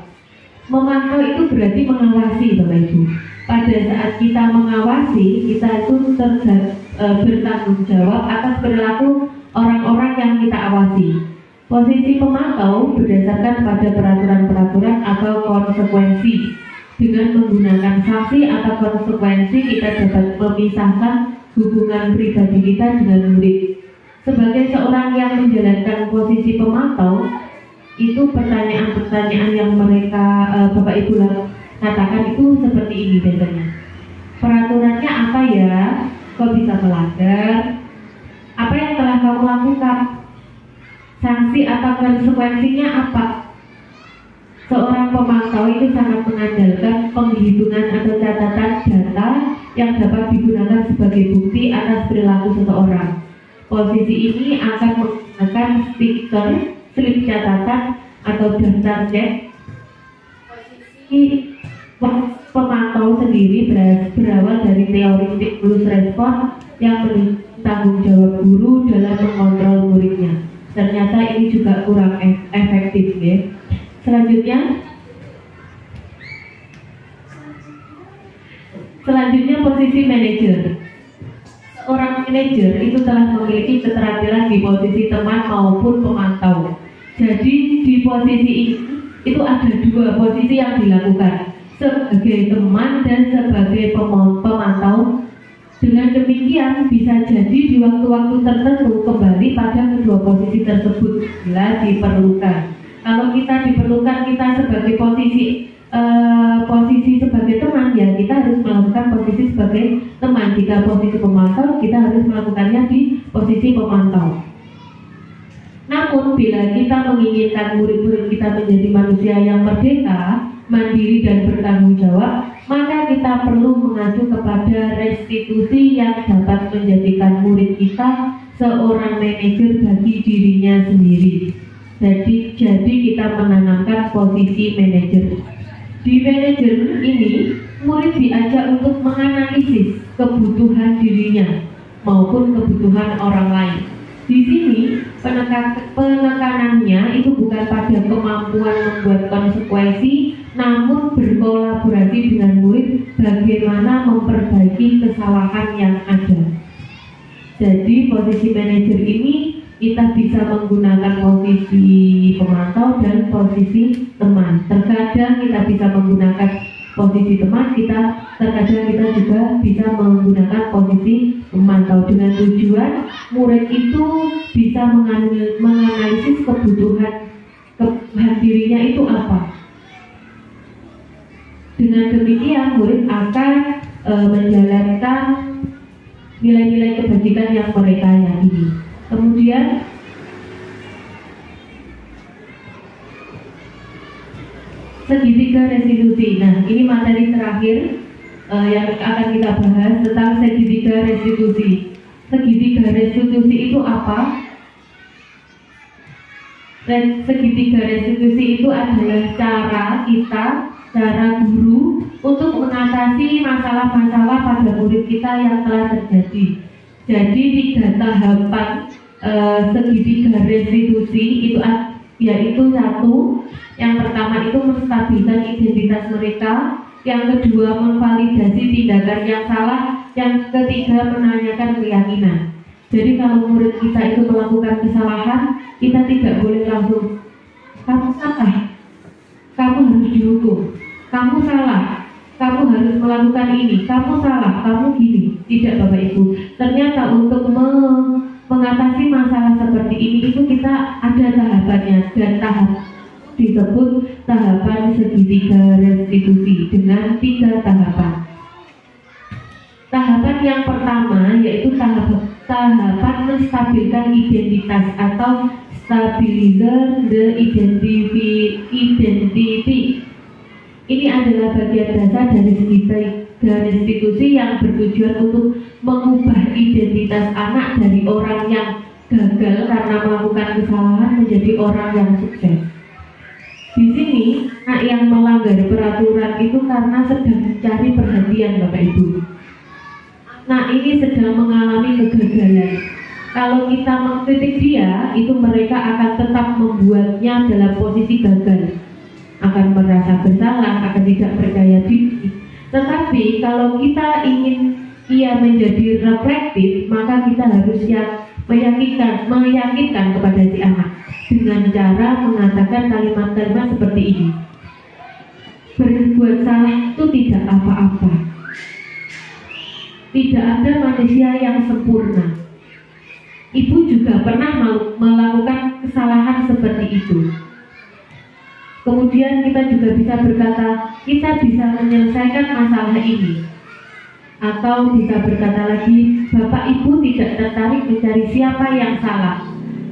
Memantau itu berarti mengawasi bapak ibu. Pada saat kita mengawasi, kita itu bertanggung jawab atas perilaku orang-orang yang kita awasi. Posisi pemantau berdasarkan pada peraturan-peraturan atau konsekuensi. Dengan menggunakan sanksi atau konsekuensi, kita dapat memisahkan hubungan pribadi kita dengan murid. Sebagai seorang yang menjalankan posisi pemantau, itu pertanyaan-pertanyaan yang mereka bapak ibu katakan itu seperti ini biasanya. Peraturannya apa ya? Kok bisa melanggar? Apa yang telah kamu lakukan? Sanksi atau konsekuensinya apa? Seorang pemantau itu sangat mengandalkan penghitungan atau catatan data yang dapat digunakan sebagai bukti atas perilaku seseorang. Posisi ini akan menggunakan stiker, slip catatan, atau daftar cek. Posisi pemantau sendiri berawal dari teori stimulus respon yang bertanggung jawab guru dalam mengontrol muridnya. Ternyata ini juga kurang efektif ya. Selanjutnya posisi manajer. Seorang manajer itu telah memiliki keterampilan di posisi teman maupun pemantau. Jadi di posisi ini itu ada dua posisi yang dilakukan, sebagai teman dan sebagai pemantau. Dengan demikian bisa jadi di waktu-waktu tertentu kembali pada kedua posisi tersebut bila diperlukan. Kalau kita diperlukan, kita sebagai posisi sebagai teman, ya kita harus melakukan posisi sebagai teman. Jika posisi pemantau, kita harus melakukannya di posisi pemantau. Namun bila kita menginginkan murid-murid kita menjadi manusia yang merdeka, mandiri dan bertanggung jawab, maka kita perlu mengacu kepada restitusi yang dapat menjadikan murid kita seorang manajer bagi dirinya sendiri. Jadi kita menanamkan posisi manajer. Di manajer ini, murid diajak untuk menganalisis kebutuhan dirinya maupun kebutuhan orang lain. Di sini penekanannya itu bukan pada kemampuan membuat konsekuensi, namun berkolaborasi dengan murid bagaimana memperbaiki kesalahan yang ada. Jadi posisi manajer ini kita bisa menggunakan posisi pemantau dan posisi teman. Terkadang kita bisa menggunakan posisi teman, terkadang kita juga bisa menggunakan posisi pemantau dengan tujuan murid itu bisa menganalisis kebutuhan dirinya itu apa. Dengan demikian murid akan menjalankan nilai-nilai kebajikan yang mereka yakini. Kemudian segitiga restitusi. Nah, ini materi terakhir yang akan kita bahas tentang segitiga restitusi. Segitiga restitusi itu apa? Dan segitiga restitusi itu adalah cara guru untuk mengatasi masalah-masalah pada murid kita yang telah terjadi. Jadi 3 tahapan segitiga restitusi itu yaitu 1, yang pertama itu menstabilkan identitas mereka, yang kedua memvalidasi tindakan yang salah, yang ketiga menanyakan keyakinan. Jadi kalau murid kita itu melakukan kesalahan, kita tidak boleh langsung kamu salah, kamu harus dihukum, kamu salah, kamu harus melakukan ini, kamu salah, kamu gini. Tidak Bapak Ibu. Ternyata untuk mengatasi masalah seperti ini itu kita ada tahapannya, dan tahap disebut tahapan segitiga restitusi dengan 3 tahapan. Tahapan yang pertama yaitu tahapan menstabilkan identitas atau stabilizer the identity. Ini adalah bagian dasar dari segi baik dari institusi yang bertujuan untuk mengubah identitas anak dari orang yang gagal karena melakukan kesalahan menjadi orang yang sukses. Di sini, anak yang melanggar peraturan itu karena sedang mencari perhatian Bapak Ibu. Nah, ini sedang mengalami kegagalan. Kalau kita mengkritik dia, itu mereka akan tetap membuatnya dalam posisi gagal, akan merasa bersalah, akan tidak percaya diri. Tetapi kalau kita ingin ia menjadi reflektif, maka kita harus meyakinkan kepada si anak dengan cara mengatakan kalimat-kalimat seperti ini. Berbuat salah itu tidak apa-apa. Tidak ada manusia yang sempurna. Ibu juga pernah melakukan kesalahan seperti itu. Kemudian kita juga bisa berkata, kita bisa menyelesaikan masalah ini. Atau bisa berkata lagi, Bapak Ibu tidak tertarik mencari siapa yang salah,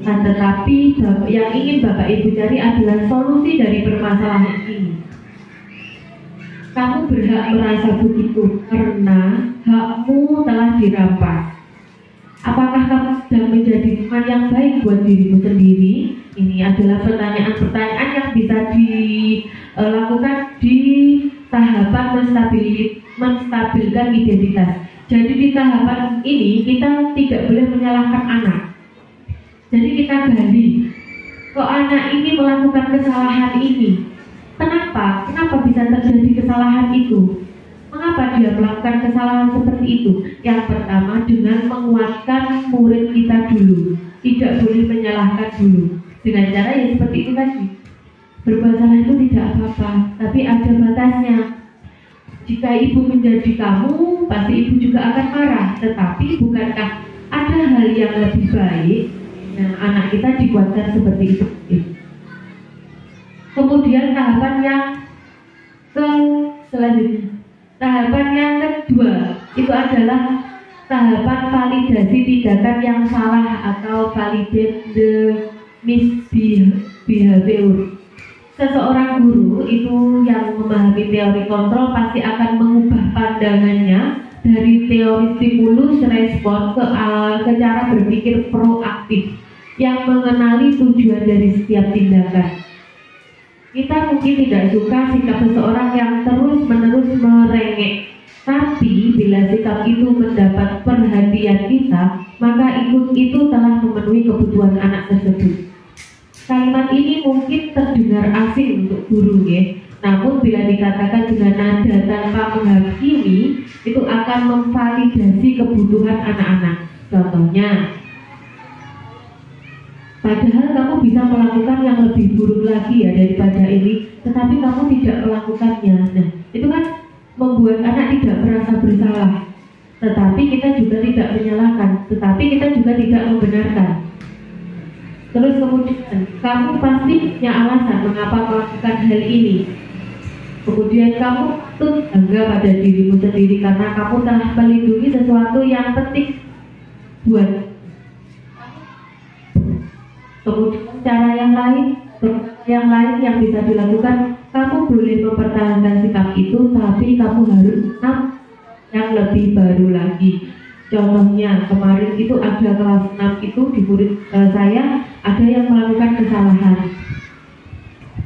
tetapi yang ingin Bapak Ibu cari adalah solusi dari permasalahan ini. Kamu berhak merasa begitu karena hakmu telah dirampas. Apakah kamu sedang menjadi teman yang baik buat dirimu sendiri? Ini adalah pertanyaan-pertanyaan yang bisa dilakukan di tahapan menstabilkan identitas. Jadi di tahapan ini kita tidak boleh menyalahkan anak. Jadi kita gali, kok anak ini melakukan kesalahan ini? Kenapa? Kenapa bisa terjadi kesalahan itu? Mengapa dia melakukan kesalahan seperti itu? Yang pertama, dengan menguatkan murid kita dulu. Tidak boleh menyalahkan dulu. Dengan cara yang seperti itu tadi. Berbuat salah itu tidak apa-apa, tapi ada batasnya. Jika ibu menjadi kamu, pasti ibu juga akan marah. Tetapi bukankah ada hal yang lebih baik? Nah, anak kita dikuatkan seperti itu. Kemudian tahapan yang selanjutnya. Tahapan yang kedua itu adalah tahapan validasi tindakan yang salah atau validate the misbehavior. Seseorang guru itu yang memahami teori kontrol pasti akan mengubah pandangannya dari teori stimulus respon ke cara berpikir proaktif yang mengenali tujuan dari setiap tindakan. Kita mungkin tidak suka sikap seseorang yang terus-menerus merengek, tapi bila sikap itu mendapat perhatian kita, maka itu telah memenuhi kebutuhan anak tersebut. Kalimat ini mungkin terdengar asing untuk guru ya, namun bila dikatakan dengan nada tanpa menghakimi, itu akan memvalidasi kebutuhan anak-anak. Contohnya, padahal kamu bisa melakukan yang lebih buruk lagi ya daripada ini, tetapi kamu tidak melakukannya. Nah, itu kan membuat anak tidak merasa bersalah. Tetapi kita juga tidak menyalahkan, tetapi kita juga tidak membenarkan. Terus kemudian, kamu pasti punya alasan mengapa melakukan hal ini. Kemudian kamu tuh bangga pada dirimu sendiri karena kamu telah melindungi sesuatu yang penting buat. Kemudian cara yang lain yang bisa dilakukan, kamu boleh mempertahankan sikap itu, tapi kamu harus yang lebih baru lagi. Contohnya kemarin itu ada kelas 6 itu di murid saya ada yang melakukan kesalahan.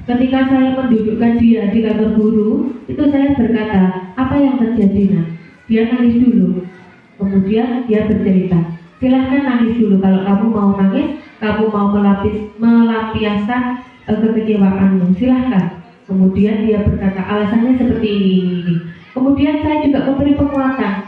Ketika saya mendudukkan dia di kantor guru, itu saya berkata, apa yang terjadi nak? Dia nangis dulu. Kemudian dia bercerita, silahkan nangis dulu kalau kamu mau nangis. Kamu mau melampiaskan kekecewaanmu, silahkan. Kemudian dia berkata, alasannya seperti ini. Kemudian saya juga memberi penguatan.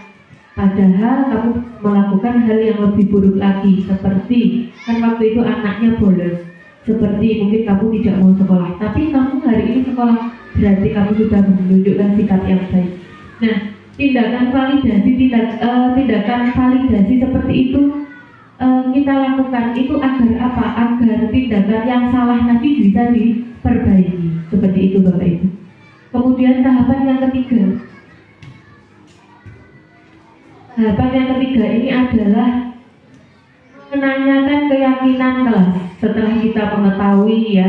Padahal kamu melakukan hal yang lebih buruk lagi, seperti kan waktu itu anaknya bolos, seperti mungkin kamu tidak mau sekolah, tapi kamu hari ini sekolah, berarti kamu sudah menunjukkan sikap yang baik. Nah, tindakan validasi seperti itu kita lakukan itu agar apa? Agar tindakan yang salah nanti bisa diperbaiki. Seperti itu Bapak Ibu. Kemudian tahapan yang ketiga. Tahapan yang ketiga ini adalah menanyakan keyakinan kelas. setelah kita mengetahui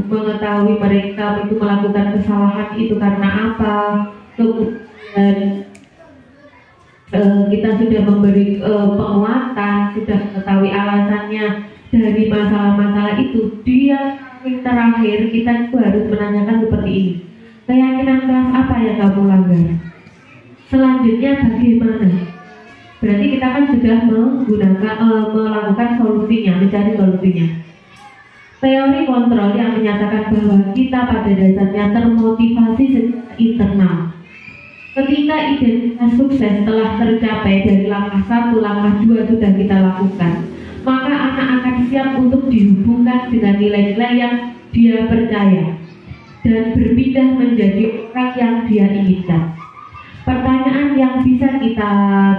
mengetahui mereka itu melakukan kesalahan itu karena apa, kemudian kita sudah memberi penguatan, sudah mengetahui alasannya dari masalah-masalah itu. Dia yang terakhir kita itu harus menanyakan seperti ini, keyakinan kelas apa yang kamu langgar? Selanjutnya bagaimana? Berarti kita kan sudah melakukan solusinya, mencari solusinya. Teori kontrol yang menyatakan bahwa kita pada dasarnya termotivasi secara internal. Ketika identitas sukses telah tercapai dari langkah 1, langkah 2 sudah kita lakukan, maka anak akan siap untuk dihubungkan dengan nilai-nilai yang dia percaya dan berpindah menjadi orang yang dia inginkan. Pertanyaan yang bisa kita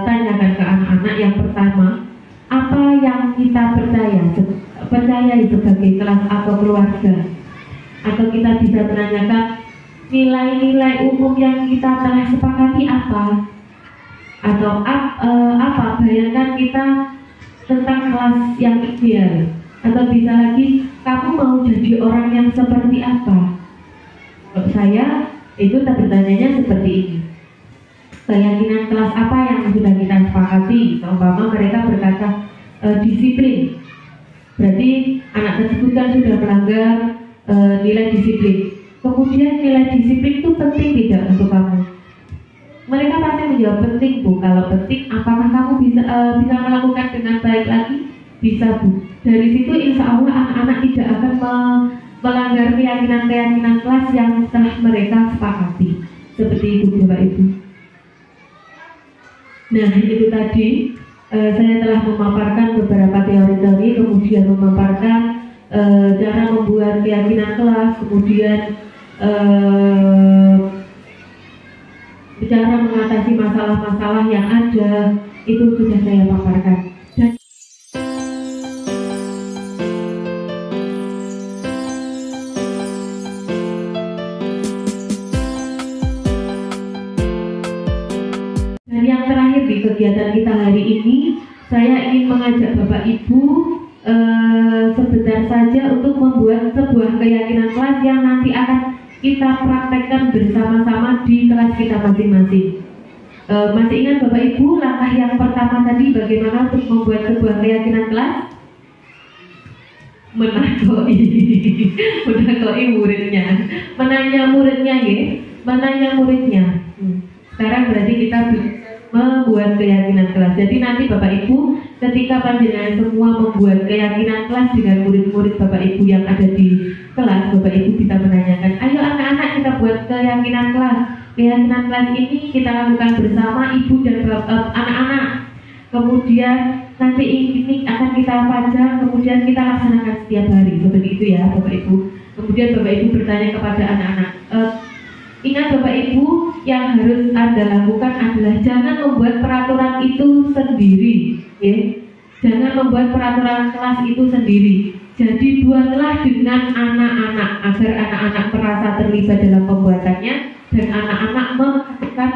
tanyakan ke anak-anak yang pertama, apa yang kita percayai sebagai kelas atau keluarga? Atau kita bisa menanyakan nilai-nilai umum yang kita telah sepakati apa? Atau apa bayangkan kita tentang kelas yang ideal? Atau bisa lagi, kamu mau jadi orang yang seperti apa? Kalau saya itu bertanyanya seperti ini, keyakinan kelas apa yang sudah kita sepakati? Umpama mereka berkata disiplin, berarti anak tersebut kan sudah melanggar nilai disiplin. Kemudian nilai disiplin itu penting tidak untuk kamu? Mereka pasti menjawab penting, Bu. Kalau penting, apakah kamu bisa melakukan dengan baik lagi? Bisa, Bu. Dari situ insya Allah anak-anak tidak akan melanggar keyakinan-keyakinan kelas yang telah mereka sepakati. Seperti itu, Bapak Ibu. Nah, itu tadi saya telah memaparkan beberapa teori-teori, kemudian memaparkan cara membuat keyakinan kelas, kemudian cara mengatasi masalah-masalah yang ada, itu sudah saya paparkan. Dan yang terakhir di kegiatan kita hari ini, saya ingin mengajak Bapak Ibu sebentar saja untuk membuat sebuah keyakinan kelas yang nanti akan kita praktekkan bersama-sama di kelas kita masing-masing. Masih ingat Bapak Ibu langkah yang pertama tadi bagaimana untuk membuat sebuah keyakinan kelas? Menakoi muridnya, menanya muridnya ya, menanya muridnya. Sekarang berarti kita membuat keyakinan kelas. Jadi nanti Bapak Ibu ketika panjenengan semua membuat keyakinan kelas dengan murid-murid Bapak Ibu yang ada di kelas, Bapak Ibu bisa menanyakan, ayo anak-anak kita buat keyakinan kelas. Keyakinan kelas ini kita lakukan bersama Ibu dan anak-anak. Kemudian nanti ini akan kita pajang, kemudian kita laksanakan setiap hari. Seperti itu ya Bapak Ibu. Kemudian Bapak Ibu bertanya kepada anak-anak, ingat Bapak Ibu, yang harus Anda lakukan adalah jangan membuat peraturan itu sendiri, ya. Jangan membuat peraturan kelas itu sendiri. Jadi buatlah dengan anak-anak agar anak-anak merasa terlibat dalam pembuatannya dan anak-anak melakukan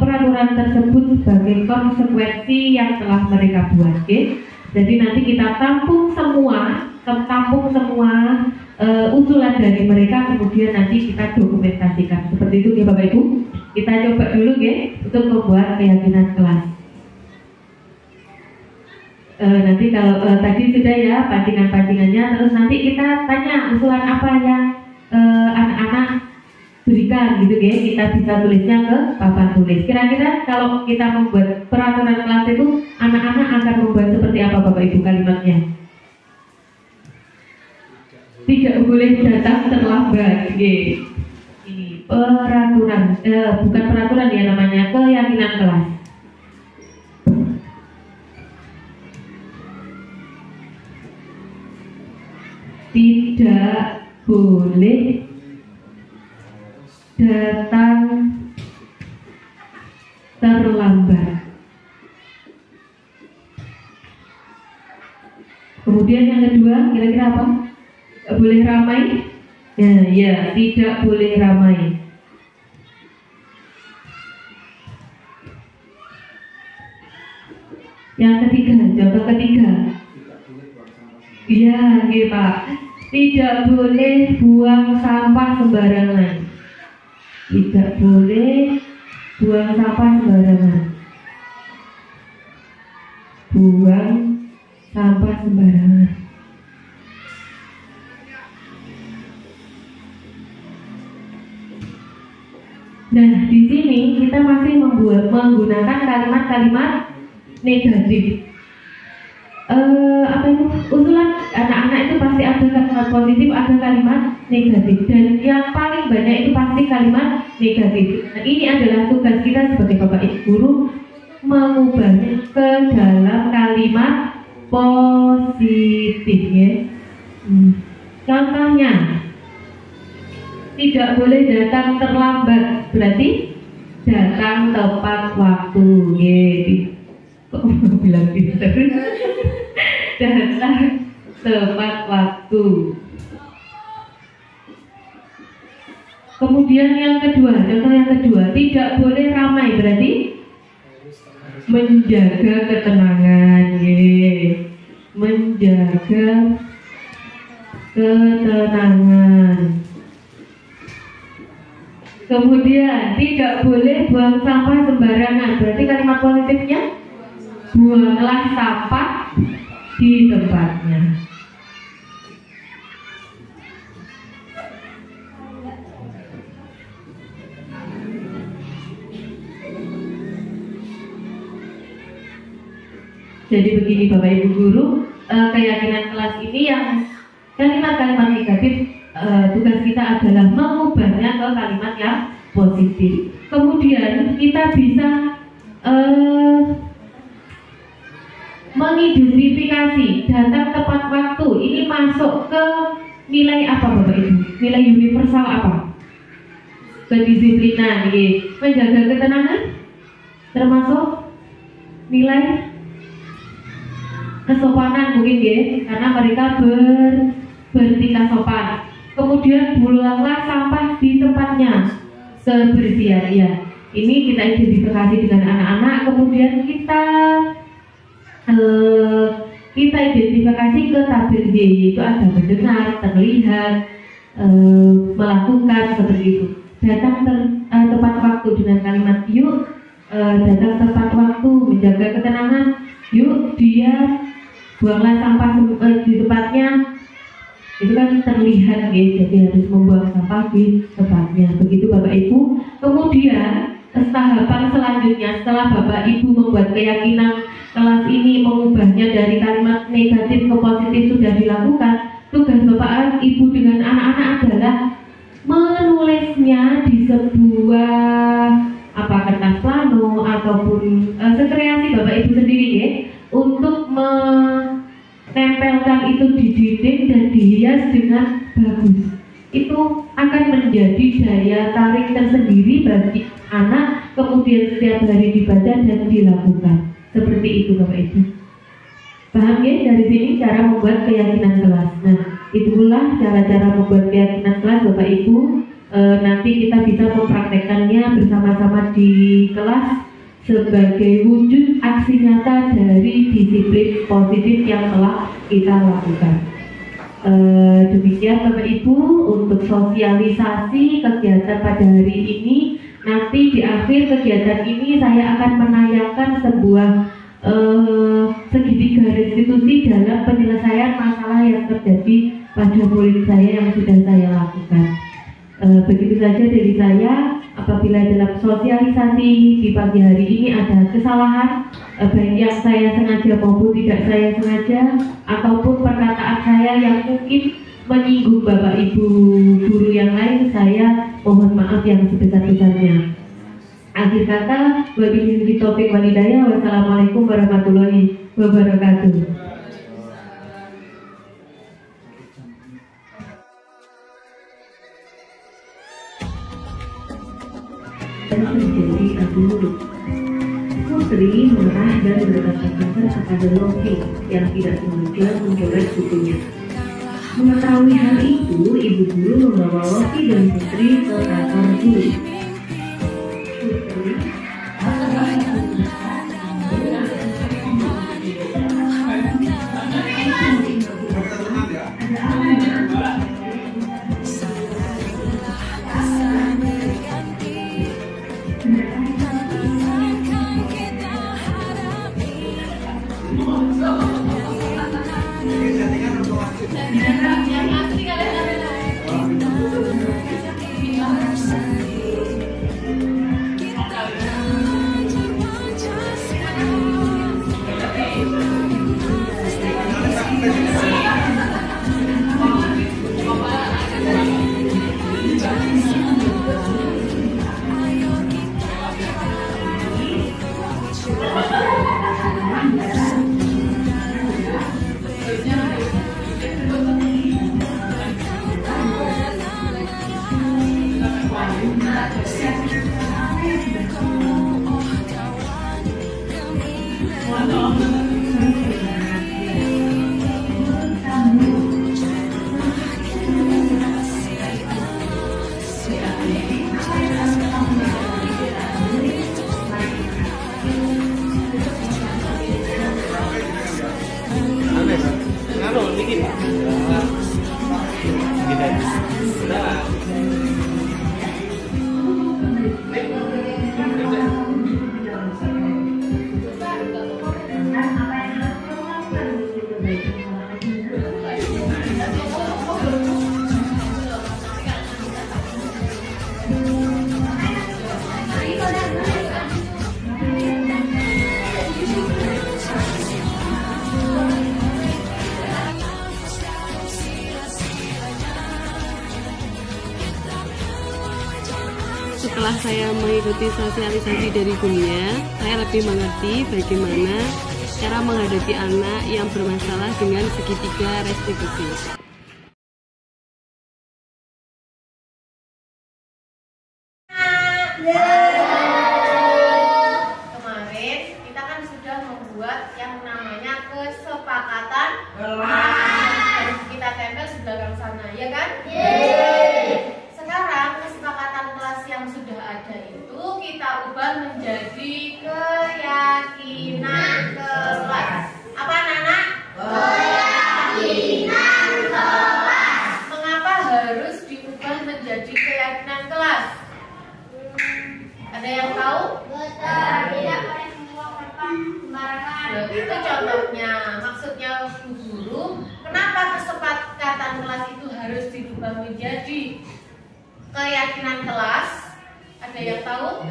peraturan tersebut sebagai konsekuensi yang telah mereka buat, ya. Jadi nanti kita tampung semua usulan dari mereka, kemudian nanti kita dokumentasikan. Seperti itu ya Bapak Ibu. Kita coba dulu ya untuk membuat keyakinan kelas. Nanti kalau tadi sudah ya pancingan-pancingannya, terus nanti kita tanya usulan apa yang anak-anak berikan gitu ya. Kita bisa tulisnya ke papan tulis. Kira-kira kalau kita membuat peraturan kelas itu, anak-anak akan membuat seperti apa Bapak Ibu kalimatnya? Tidak boleh datang terlambat, ini peraturan, bukan peraturan ya namanya, keyakinan kelas. Tidak boleh datang terlambat. Kemudian yang kedua, kira-kira apa? Boleh ramai? Ya, tidak boleh ramai. Yang ketiga, contoh ketiga, Iya, nggih Pak. Tidak boleh buang sampah sembarangan. Tidak boleh buang sampah sembarangan. Buang sampah sembarangan. Nah, di sini kita masih menggunakan kalimat-kalimat negatif. Apa itu? Usulan anak-anak itu pasti ada kalimat positif, ada kalimat negatif, dan yang paling banyak itu pasti kalimat negatif. Nah, ini adalah tugas kita sebagai Bapak Ibu guru, mengubahnya ke dalam kalimat positif ya. Contohnya, tidak boleh datang terlambat, berarti datang tepat waktu ya. Kok mau bilang pinter? Datang tepat waktu. Kemudian yang kedua, contoh yang kedua, tidak boleh ramai, berarti menjaga ketenangan ya. Menjaga ketenangan. Kemudian tidak boleh buang sampah sembarangan, berarti kalimat positifnya buanglah sampah di tempatnya. Jadi begini Bapak Ibu guru, keyakinan kelas ini yang kalimat-kalimat negatif, tugas kita adalah mengubahnya ke kalimat yang positif. Kemudian kita bisa mengidentifikasi datang tepat waktu. Ini masuk ke nilai apa Bapak Ibu? Nilai universal apa? Kedisiplinan, menjaga ketenangan, termasuk nilai kesopanan mungkin ya, karena mereka bertingkah sopan. Kemudian buanglah sampah di tempatnya, kebersihan ya. Ini kita identifikasi dengan anak-anak. Kemudian kita identifikasi ke tabir Y, yaitu ada mendengar, terlihat, melakukan seperti itu. Datang tepat waktu dengan kalimat yuk, datang tepat waktu, menjaga ketenangan, yuk dia buanglah sampah di tempatnya. Itu kan terlihat ya, jadi harus membuang sampah di tempatnya. Begitu Bapak Ibu. Kemudian tahapan selanjutnya, setelah Bapak Ibu membuat keyakinan kelas ini, mengubahnya dari kalimat negatif ke positif sudah dilakukan, tugas Bapak Ibu dengan anak-anak adalah menulisnya di sebuah kertas plano ataupun sekreasi Bapak Ibu sendiri ya, untuk menempelkan itu di dinding dan dihias dengan bagus. Itu akan menjadi daya tarik tersendiri bagi anak, kemudian setiap hari dibaca dan dilakukan. Seperti itu Bapak Ibu. Paham ya? Dari sini cara membuat keyakinan kelas. Nah, itulah cara-cara membuat keyakinan kelas Bapak Ibu. Nanti kita bisa mempraktekkannya bersama-sama di kelas sebagai wujud aksi nyata dari disiplin positif yang telah kita lakukan. Demikian Bapak Ibu untuk sosialisasi kegiatan pada hari ini. Nanti di akhir kegiatan ini saya akan menayangkan sebuah segitiga restitusi dalam penyelesaian masalah yang terjadi pada murid saya yang sudah saya lakukan. Begitu saja dari saya. Apabila dalam sosialisasi di pagi hari ini ada kesalahan, baik yang saya sengaja maupun tidak saya sengaja, ataupun perkataan saya yang mungkin menyinggung Bapak Ibu guru yang lain, saya mohon maaf yang sebesar-besarnya. Akhir kata, wabillahi taufiq wal hidayah. Wassalamualaikum warahmatullahi wabarakatuh. Terjadi adu mulut. Putri marah dan berkata kasar kepada Lofi yang tidak sengaja mencoret bukunya. Mengetahui hal itu, ibu guru membawa Lofi dan Putri ke kantor guru. Putri
Setelah saya mengikuti sosialisasi dari Bunia, saya lebih mengerti bagaimana cara menghadapi anak yang bermasalah dengan segitiga restitusi.
Kemarin kita kan sudah membuat yang namanya kesepakatan kelas. Kita tempel di belakang sana, ya kan? Sekarang kesepakatan kelas yang sudah ada itu kita ubah menjadi keyakinan kelas. Apa anak-anak? Keyakinan kelas. Mengapa harus diubah menjadi keyakinan kelas? Ada yang tahu? Tidak boleh menguapkan sembarangan. Itu contohnya. Maksudnya Bu Guru, kenapa kesepakatan kelas itu harus dirubah menjadi keyakinan kelas? Ada yang tahu?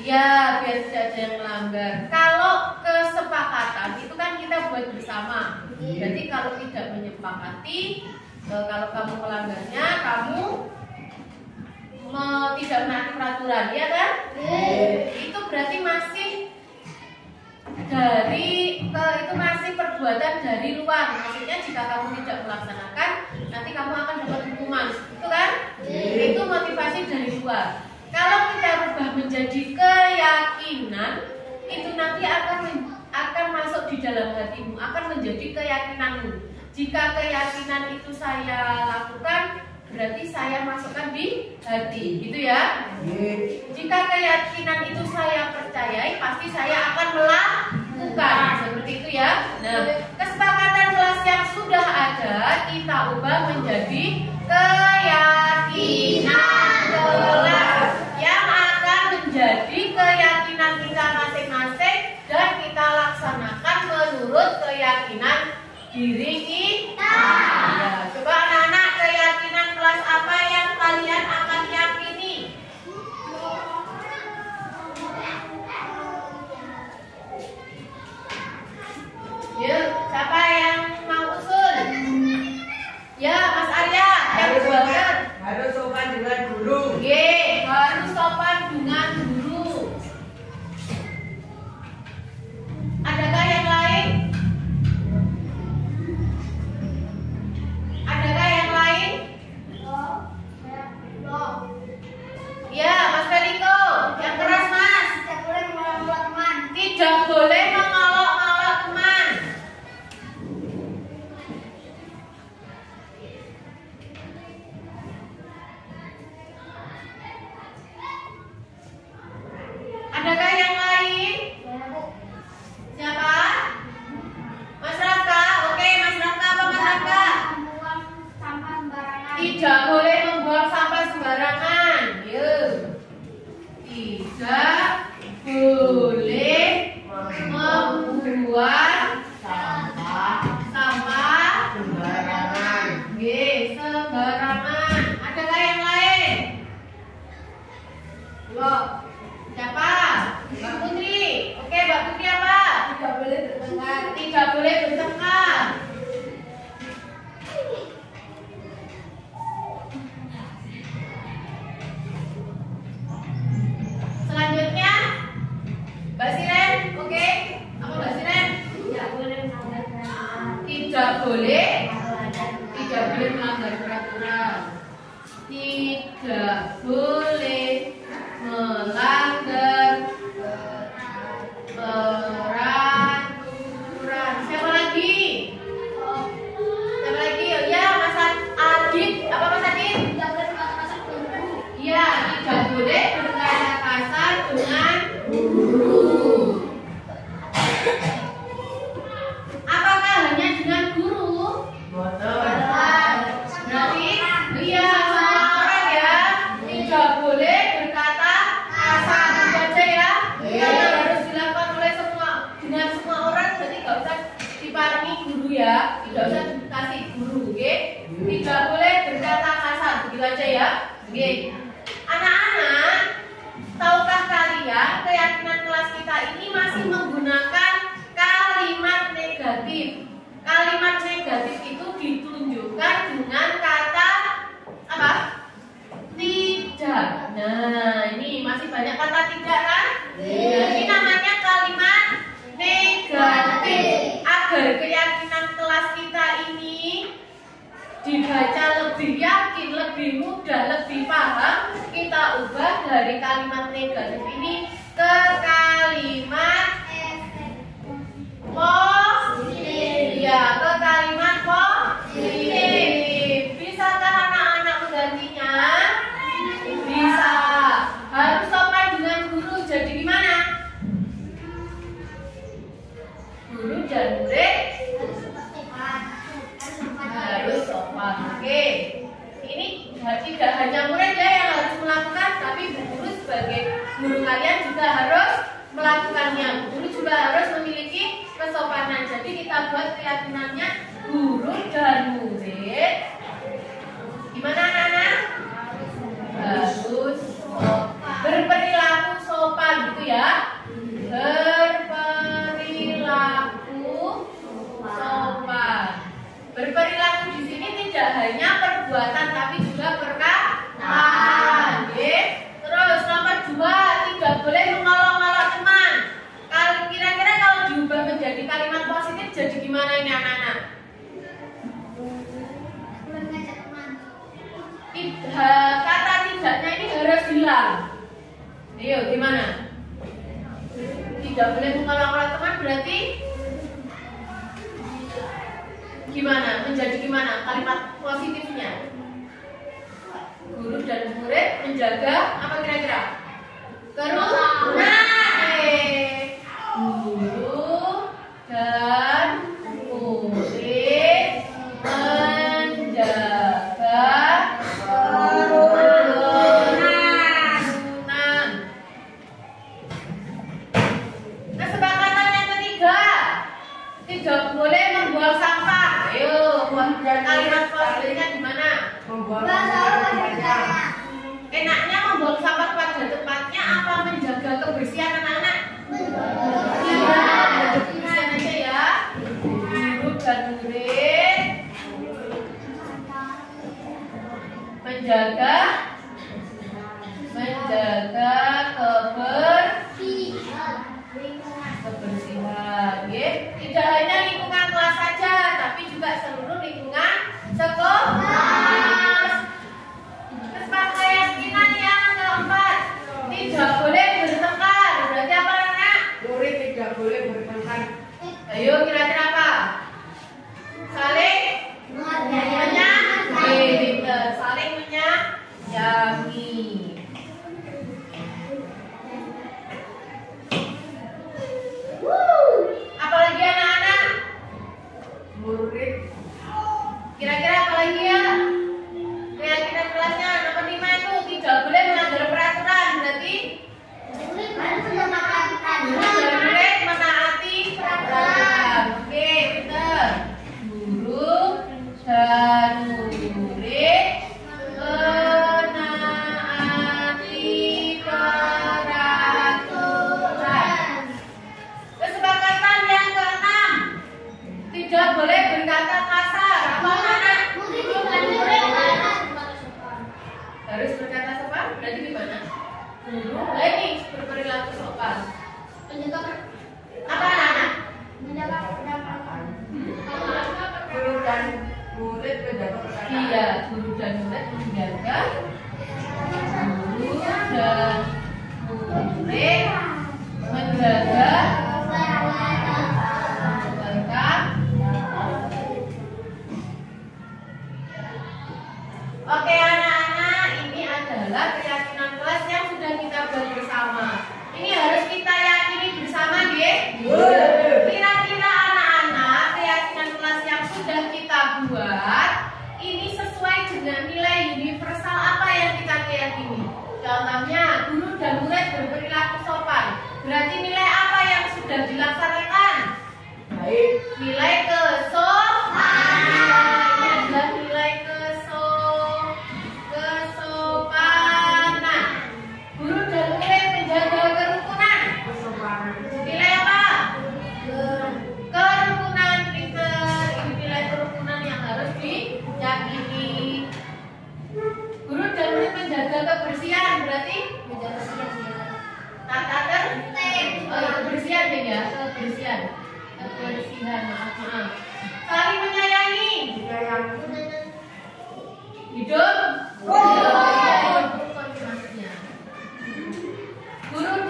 Ya, biar tidak ada yang melanggar. Kalau kesepakatan itu kan kita buat bersama. Jadi kalau tidak menyepakati, kalau kamu melanggarnya, kamu tidak menaati peraturan, ya kan? Itu berarti masih itu masih perbuatan dari luar. Maksudnya jika kamu tidak melaksanakan, nanti kamu akan dapat hukuman, itu kan? Itu motivasi dari luar. Kalau kita rubah menjadi keyakinan, itu nanti akan masuk di dalam hatimu, akan menjadi keyakinanmu. Jika keyakinan itu saya lakukan, berarti saya masukkan di hati, gitu ya. Jika keyakinan itu saya percayai, pasti saya akan melakukan, seperti itu ya. Nah, kesepakatan kelas yang sudah ada kita ubah menjadi keyakinan kelas yang akan menjadi keyakinan kita masing-masing dan kita laksanakan menurut keyakinan diri kita. Ya, coba anak-anak, keyakinan kelas apa yang kalian akan yakini? Yuk, siapa yang mau usul? Ya, Mas Arya, yang buatkan.
Harus sopan dengan guru.
Ye, harus sopan dengan guru. Adakah yang lain? Adakah yang lain? Ya, Mas Feliko, yang keras Mas. Tidak boleh mengolok-olok teman. Tidak boleh mengolok-olok teman. Adakah yang lain? Siapa? Mas Raka. Oke, Mas Raka. Apa Mas Raka? Tidak boleh membuang sampah sembarangan. Yuk. Tidak boleh membuang sampah
Sembarangan.
sembarangan. Adakah yang lain? Loh, siapa? Mbak Putri. Oke, Mbak Putri apa? Tidak boleh bertengkar. Tidak boleh bertengkar. Selanjutnya, Mbak Siren. Oke, apa Mbak Siren? Tidak boleh melanggar peraturan. Tidak boleh melanggar peraturan. Tidak boleh masih banyak kata tidak kan? Ini namanya kalimat negatif. Agar keyakinan kelas kita ini dibaca lebih yakin, lebih mudah, lebih paham, kita ubah dari kalimat negatif ini ke kalimat positif. Ya, ke kalimat positif. Bisakah anak-anak menggantinya? Bisa. Harus sopan dengan guru. Jadi gimana? Guru dan murid harus sopan. Oke. Ini tidak hanya murid ya yang harus melakukan, tapi guru sebagai guru kalian juga harus melakukannya. Guru juga harus memiliki kesopanan. Jadi kita buat keyakinannya guru dan murid. Gimana anak-anak? Harus berperilaku sopan gitu ya. Berperilaku sopan. Berperilaku di sini tidak hanya perbuatan tapi juga perkataan. Terus nomor 2, tidak boleh mengolok-olok teman. Kira-kira kalau diubah menjadi kalimat positif jadi gimana ini anak-anak? Kata tidaknya ini harus hilang. Ayo gimana? Tidak boleh mengolok-olok teman berarti gimana? Menjadi gimana kalimat positifnya? Guru dan murid menjaga apa kira-kira? Kerukunan. Guru dan murid menjaga kerukunan. Kesepakatan yang ketiga, tidak boleh membuang sampah. Ayo, kalimat positifnya gimana? Enaknya membuang sampah pada tempatnya apa menjaga kebersihan anak-anak? Menjaga kebersihan aja ya. Guru dan murid menjaga kebersihan. Tidak hanya lingkungan kelas saja, tapi juga seluruh lingkungan sekolah. Keyakinan yang keempat, tidak boleh bertengkar. Berarti apa anak?
Murid tidak boleh bertengkar.
Ayo kira-kira apa? Saling menyayangi. Saling menyayangi. Apalagi anak-anak?
Murid
Kira-kira apalagi ya? Keyakinan kelasnya nomor 5 itu tidak boleh melanggar peraturan. Berarti guru dan murid menaati peraturan. Oke, pinter. Guru dan murid menaati peraturan. Kesepakatan yang keenam, tidak boleh berkata kasar. Apa anak? Harus berkata sopan. Berarti gimana? Ini berperilaku sopan. Apa anak?
guru dan murid menjaga perkataan.
Iya, guru dan murid menjaga. Guru dan murid menjaga perkataan. Oke anak-anak, ini adalah keyakinan kelas yang sudah kita buat bersama. Ini harus kita yakini bersama, nggih. Kira-kira anak-anak, keyakinan kelas yang sudah kita buat ini sesuai dengan nilai universal apa yang kita keyakini. Contohnya, guru dan murid berperilaku sopan. Berarti nilai apa yang sudah dilaksanakan?
Baik.
Nilai kesopanan. Ini adalah nilai kesopanan. Guru dan murid menjaga kerukunan. Nilai apa? Kerukunan, pinter. Ini nilai kerukunan yang harus diyakini. Guru dan murid menjaga kebersihan. Berarti menjaga kebersihan.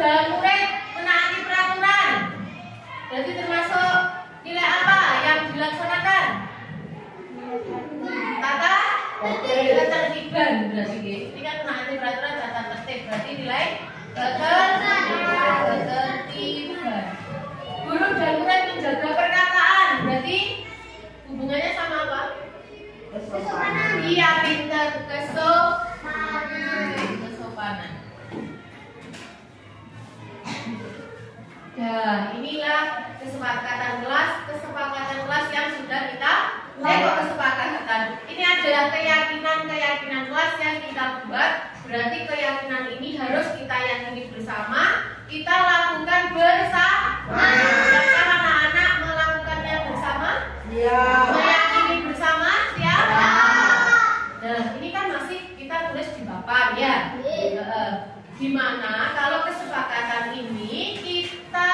dan murid menaati peraturan. Berarti termasuk nilai apa yang dilaksanakan? Tata ketertiban. Berarti ini kan menaati peraturan, tata tertib. Berarti nilai ketertiban. Guru dan murid menjaga perkataan. Berarti hubungannya sama apa? Kesopanan. Iya, pintar. Kesopanan. Ya, inilah kesepakatan kelas yang sudah kita kesepakatan. Ini adalah keyakinan kelas yang kita buat. Berarti keyakinan ini harus kita yakini bersama, kita lakukan bersama. Siapa anak-anak melakukannya bersama?
Iya.
Meyakini bersama? Siapa? Nah, ini kan masih kita tulis di papan ya. Dimana kalau kesepakatan ini kita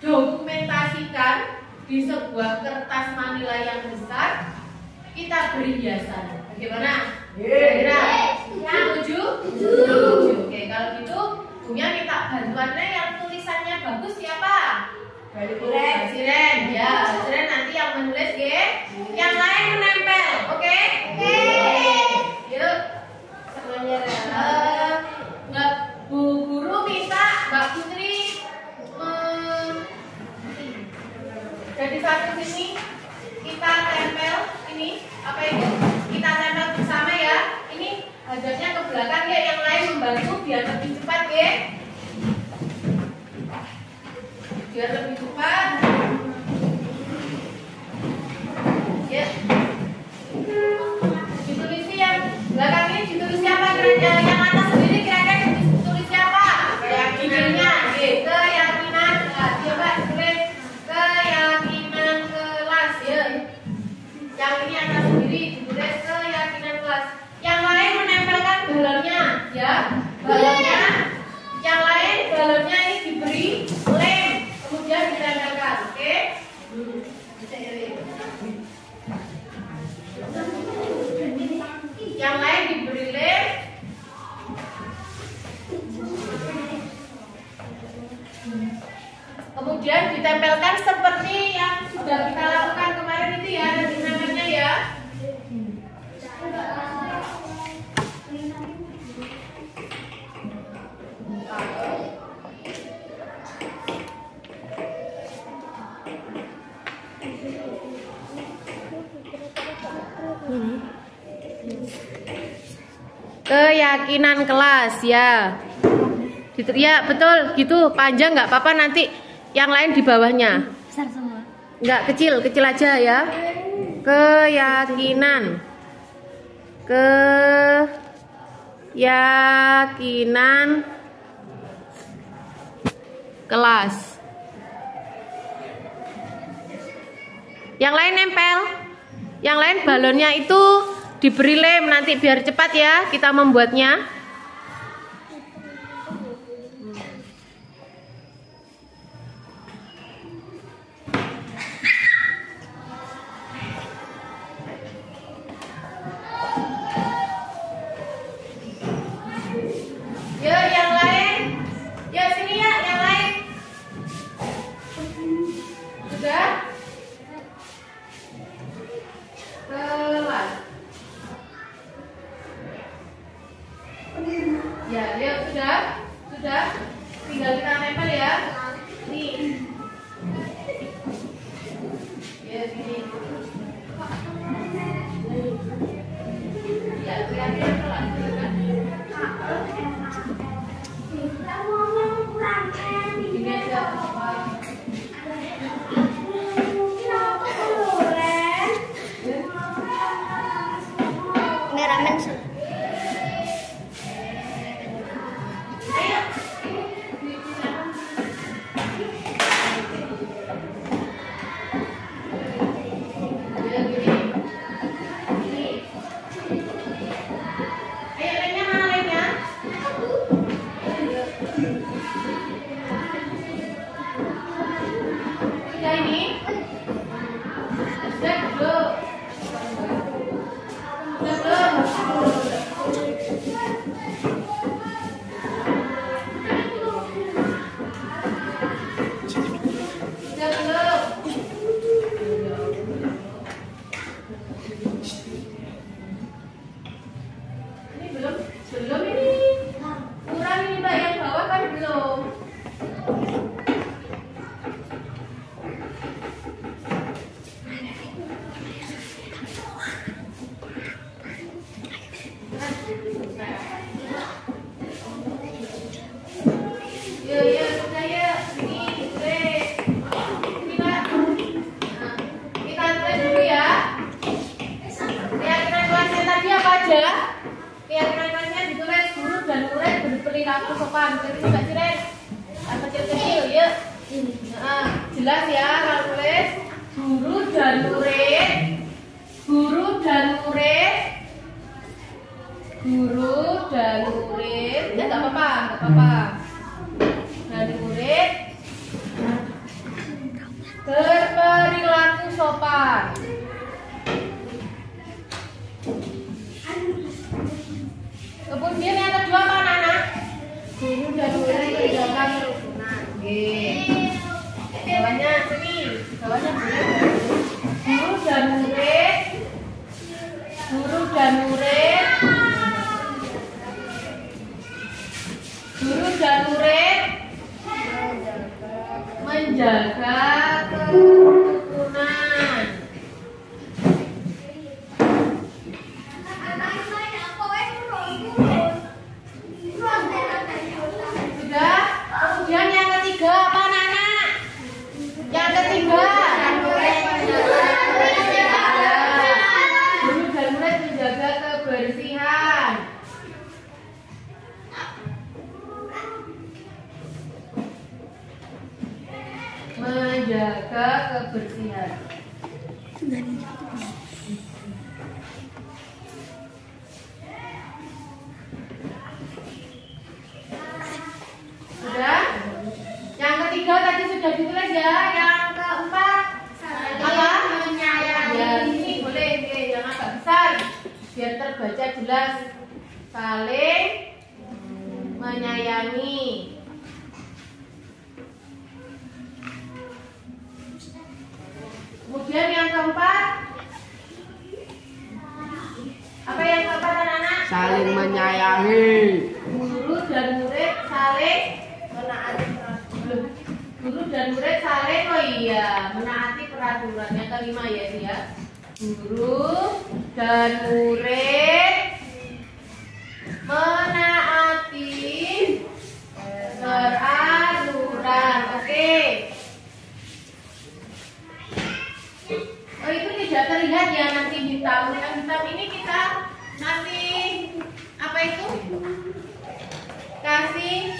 dokumentasikan di sebuah kertas manila yang besar, kita beri hiasan. Bagaimana? Kira-kira? Setuju? Setuju. Oke, kalau gitu punya minta bantuannya yang tulisannya bagus siapa? Siren. Ya, Siren nanti yang menulis ya. Yang lain menempel. Oke? Yuk. Semuanya. Bu guru minta Mbak Putri jadi satu sini kita tempel ini apa itu? Kita tempel bersama ya. Ini hadapnya ke belakang ya, yang lain membantu biar lebih cepat ya. Biar lebih cepat. Ya. Ditulis yang belakang ini ditulis siapa? Yang atas sendiri kira-kira ditulis siapa? Keyakinannya. Keyakinan kelas. Coba tulis keyakinan kelas ya. Yang ini atas sendiri ditulis keyakinan kelas. Yang lain menempelkan balonnya ya. Balonnya. Yang lain balonnya ini diberi lem, kemudian ditempelkan. Oke? Yang lain diberi lem. Kemudian ditempelkan seperti yang sudah kita lakukan kemarin itu ya, namanya ya. Keyakinan kelas ya. Gitu ya, betul gitu. Panjang nggak apa-apa, nanti yang lain di bawahnya.
Besar semua.
Nggak, kecil aja ya. Keyakinan. Keyakinan kelas. Yang lain nempel. Yang lain balonnya itu diberi lem nanti biar cepat ya kita membuatnya. Ya, yang lain. Ya, sini ya, yang lain. Sudah? Kelas. Ya, yuk, sudah. Tinggal kita nempel ya. Nih. Ya, sini. Ya, kelihatan kelas, kan? Ini aja apa?
Ini ramen sih.
Ayo. perilaku sopan. Jadi Mbak Ciren, yang kecil-kecil, yuk. Nah, jelas ya kalau tulis guru dan murid, guru dan murid, guru dan murid. Ya nggak apa-apa, nggak apa-apa. Dan murid berperilaku sopan. Kemudian yang kedua apa anak-anak? Guru dan murid menjaga kerukunan. Bawahnya sini, bawahnya guru dan murid, guru dan murid, guru dan murid menjaga kerukunan. Sudah. Kemudian yang ketiga apa anak-anak? Yang ketiga guru dan murid menjaga kebersihan. Menjaga kebersihan. Sudah? Yang ketiga tadi sudah ditulis ya. Yang keempat apa? Menyayangi. Ya, ini boleh yang agak besar biar terbaca jelas. Saling menyayangi. Kemudian yang keempat apa yang keempat anak-anak?
Saling menyayangi.
Guru dan murid saling menaati peraturan. Guru dan murid saling menaati peraturan. Yang kelima ya itu ya. Guru dan murid menaati peraturan. Oke. Oh itu tidak terlihat ya nanti hitam. Yang hitam ini kita nanti apa itu? Kasih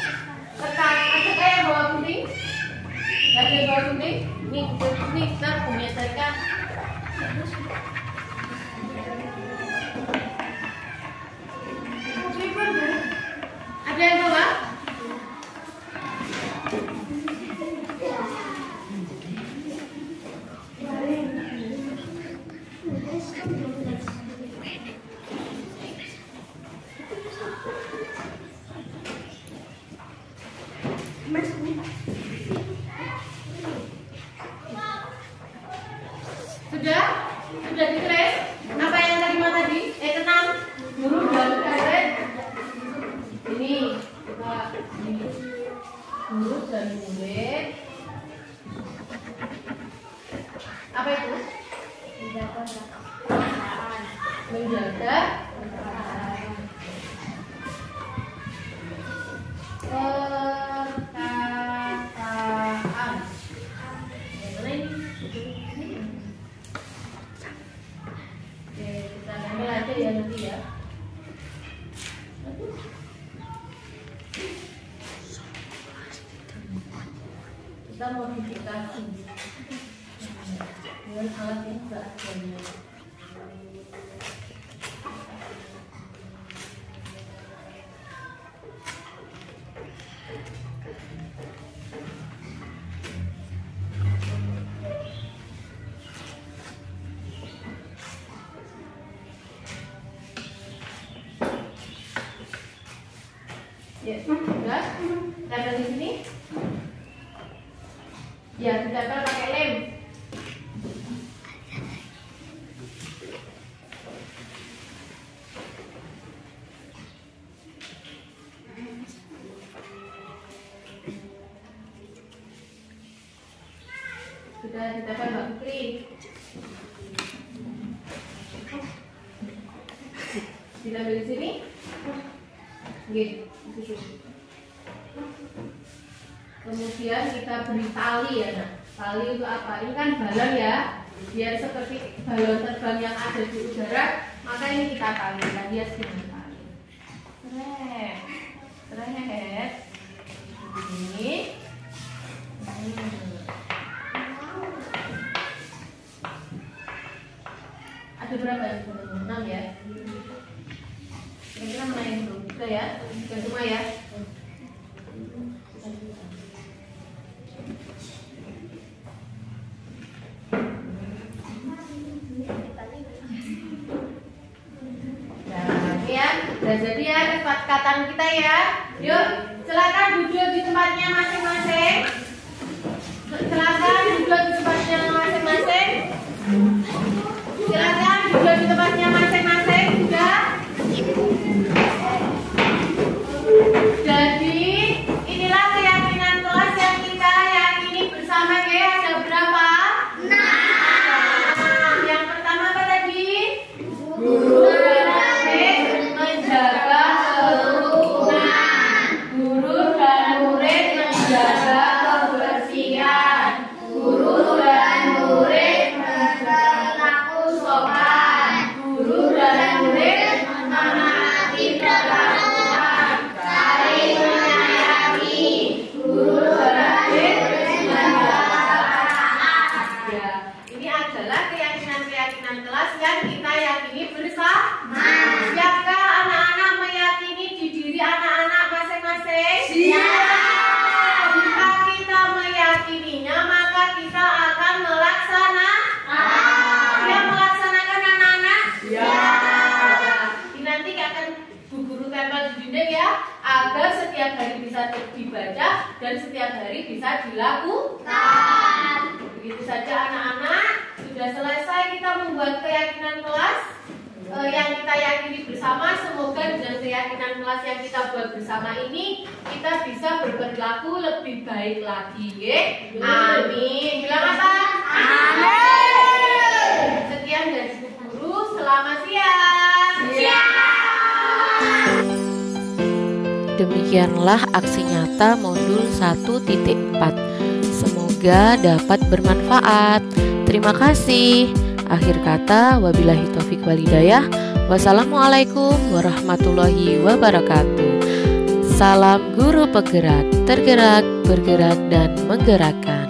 tekan. Ada kayak bawah putih? Ada bawah putih? Ini kita punya tekan. Ada yang bawah? Sudah? Sudah ditulis? Apa yang kelima tadi? Tenang. Guru dan murid. Ini. Guru dan murid. Apa itu? Menjaga perasaan. Menjaga perkataan. Mana ini? Oke, kita nempel aja ya nanti ya. Kita modifikasi dengan alat yang seadanya. Ya, sudah. Tempel di sini. Ya, ditempel pakai lem. Sudah ditempel Mbak Putri. Ditempel di sini. Gitu. Kemudian kita beri tali ya, nah. Tali untuk apa? Ini kan balon ya, biar seperti balon terbang yang ada di udara. Maka ini kita talikan, hias dengan tali. Keren. head. Ini. Ada berapa ya? 6 ya. Kira-kira mana yang belum? Sudah ya? Sudah semua ya? Nah, jadi ya kesepakatan kita ya. Yuk, silakan duduk di tempatnya masing-masing. Silakan duduk di tempatnya masing-masing. Silakan duduk di tempatnya masing-masing. Sudah. Jadi inilah keyakinan kelas yang kita yakini bersama ya. Ada berapa? 6. Yang pertama apa tadi? Guru menjaga kerukunan. Guru dan murid menjaga kebersihan. Guru dan murid berlaku sopan. Guru dan murid menaati peraturan. Saling menyayangi. Guru dan murid menjaga anak. Ya, ini adalah keyakinan-keyakinan kelas yang kita yakini bersama. Siapkah anak-anak meyakini di diri anak-anak masing-masing? Siap. Jika kita meyakininya, maka kita akan Siap melaksanakan anak-anak? Siap. Ini nanti akan Bu Guru tempel di dinding ya, agar setiap hari bisa dibaca dan setiap hari bisa dilakukan. Begitu saja anak-anak. Sudah selesai kita membuat keyakinan kelas yang kita yakini bersama. Semoga dengan keyakinan kelas yang kita buat bersama ini kita bisa berperilaku lebih baik lagi ya. Amin. Bilang apa? Amin. Sekian dari Bu Guru. Selamat siang.
Demikianlah aksi nyata modul 1.4. Semoga dapat bermanfaat. Terima kasih. Akhir kata, wabillahi taufik walhidayah. Wassalamualaikum warahmatullahi wabarakatuh. Salam guru penggerak, tergerak, bergerak, dan menggerakkan.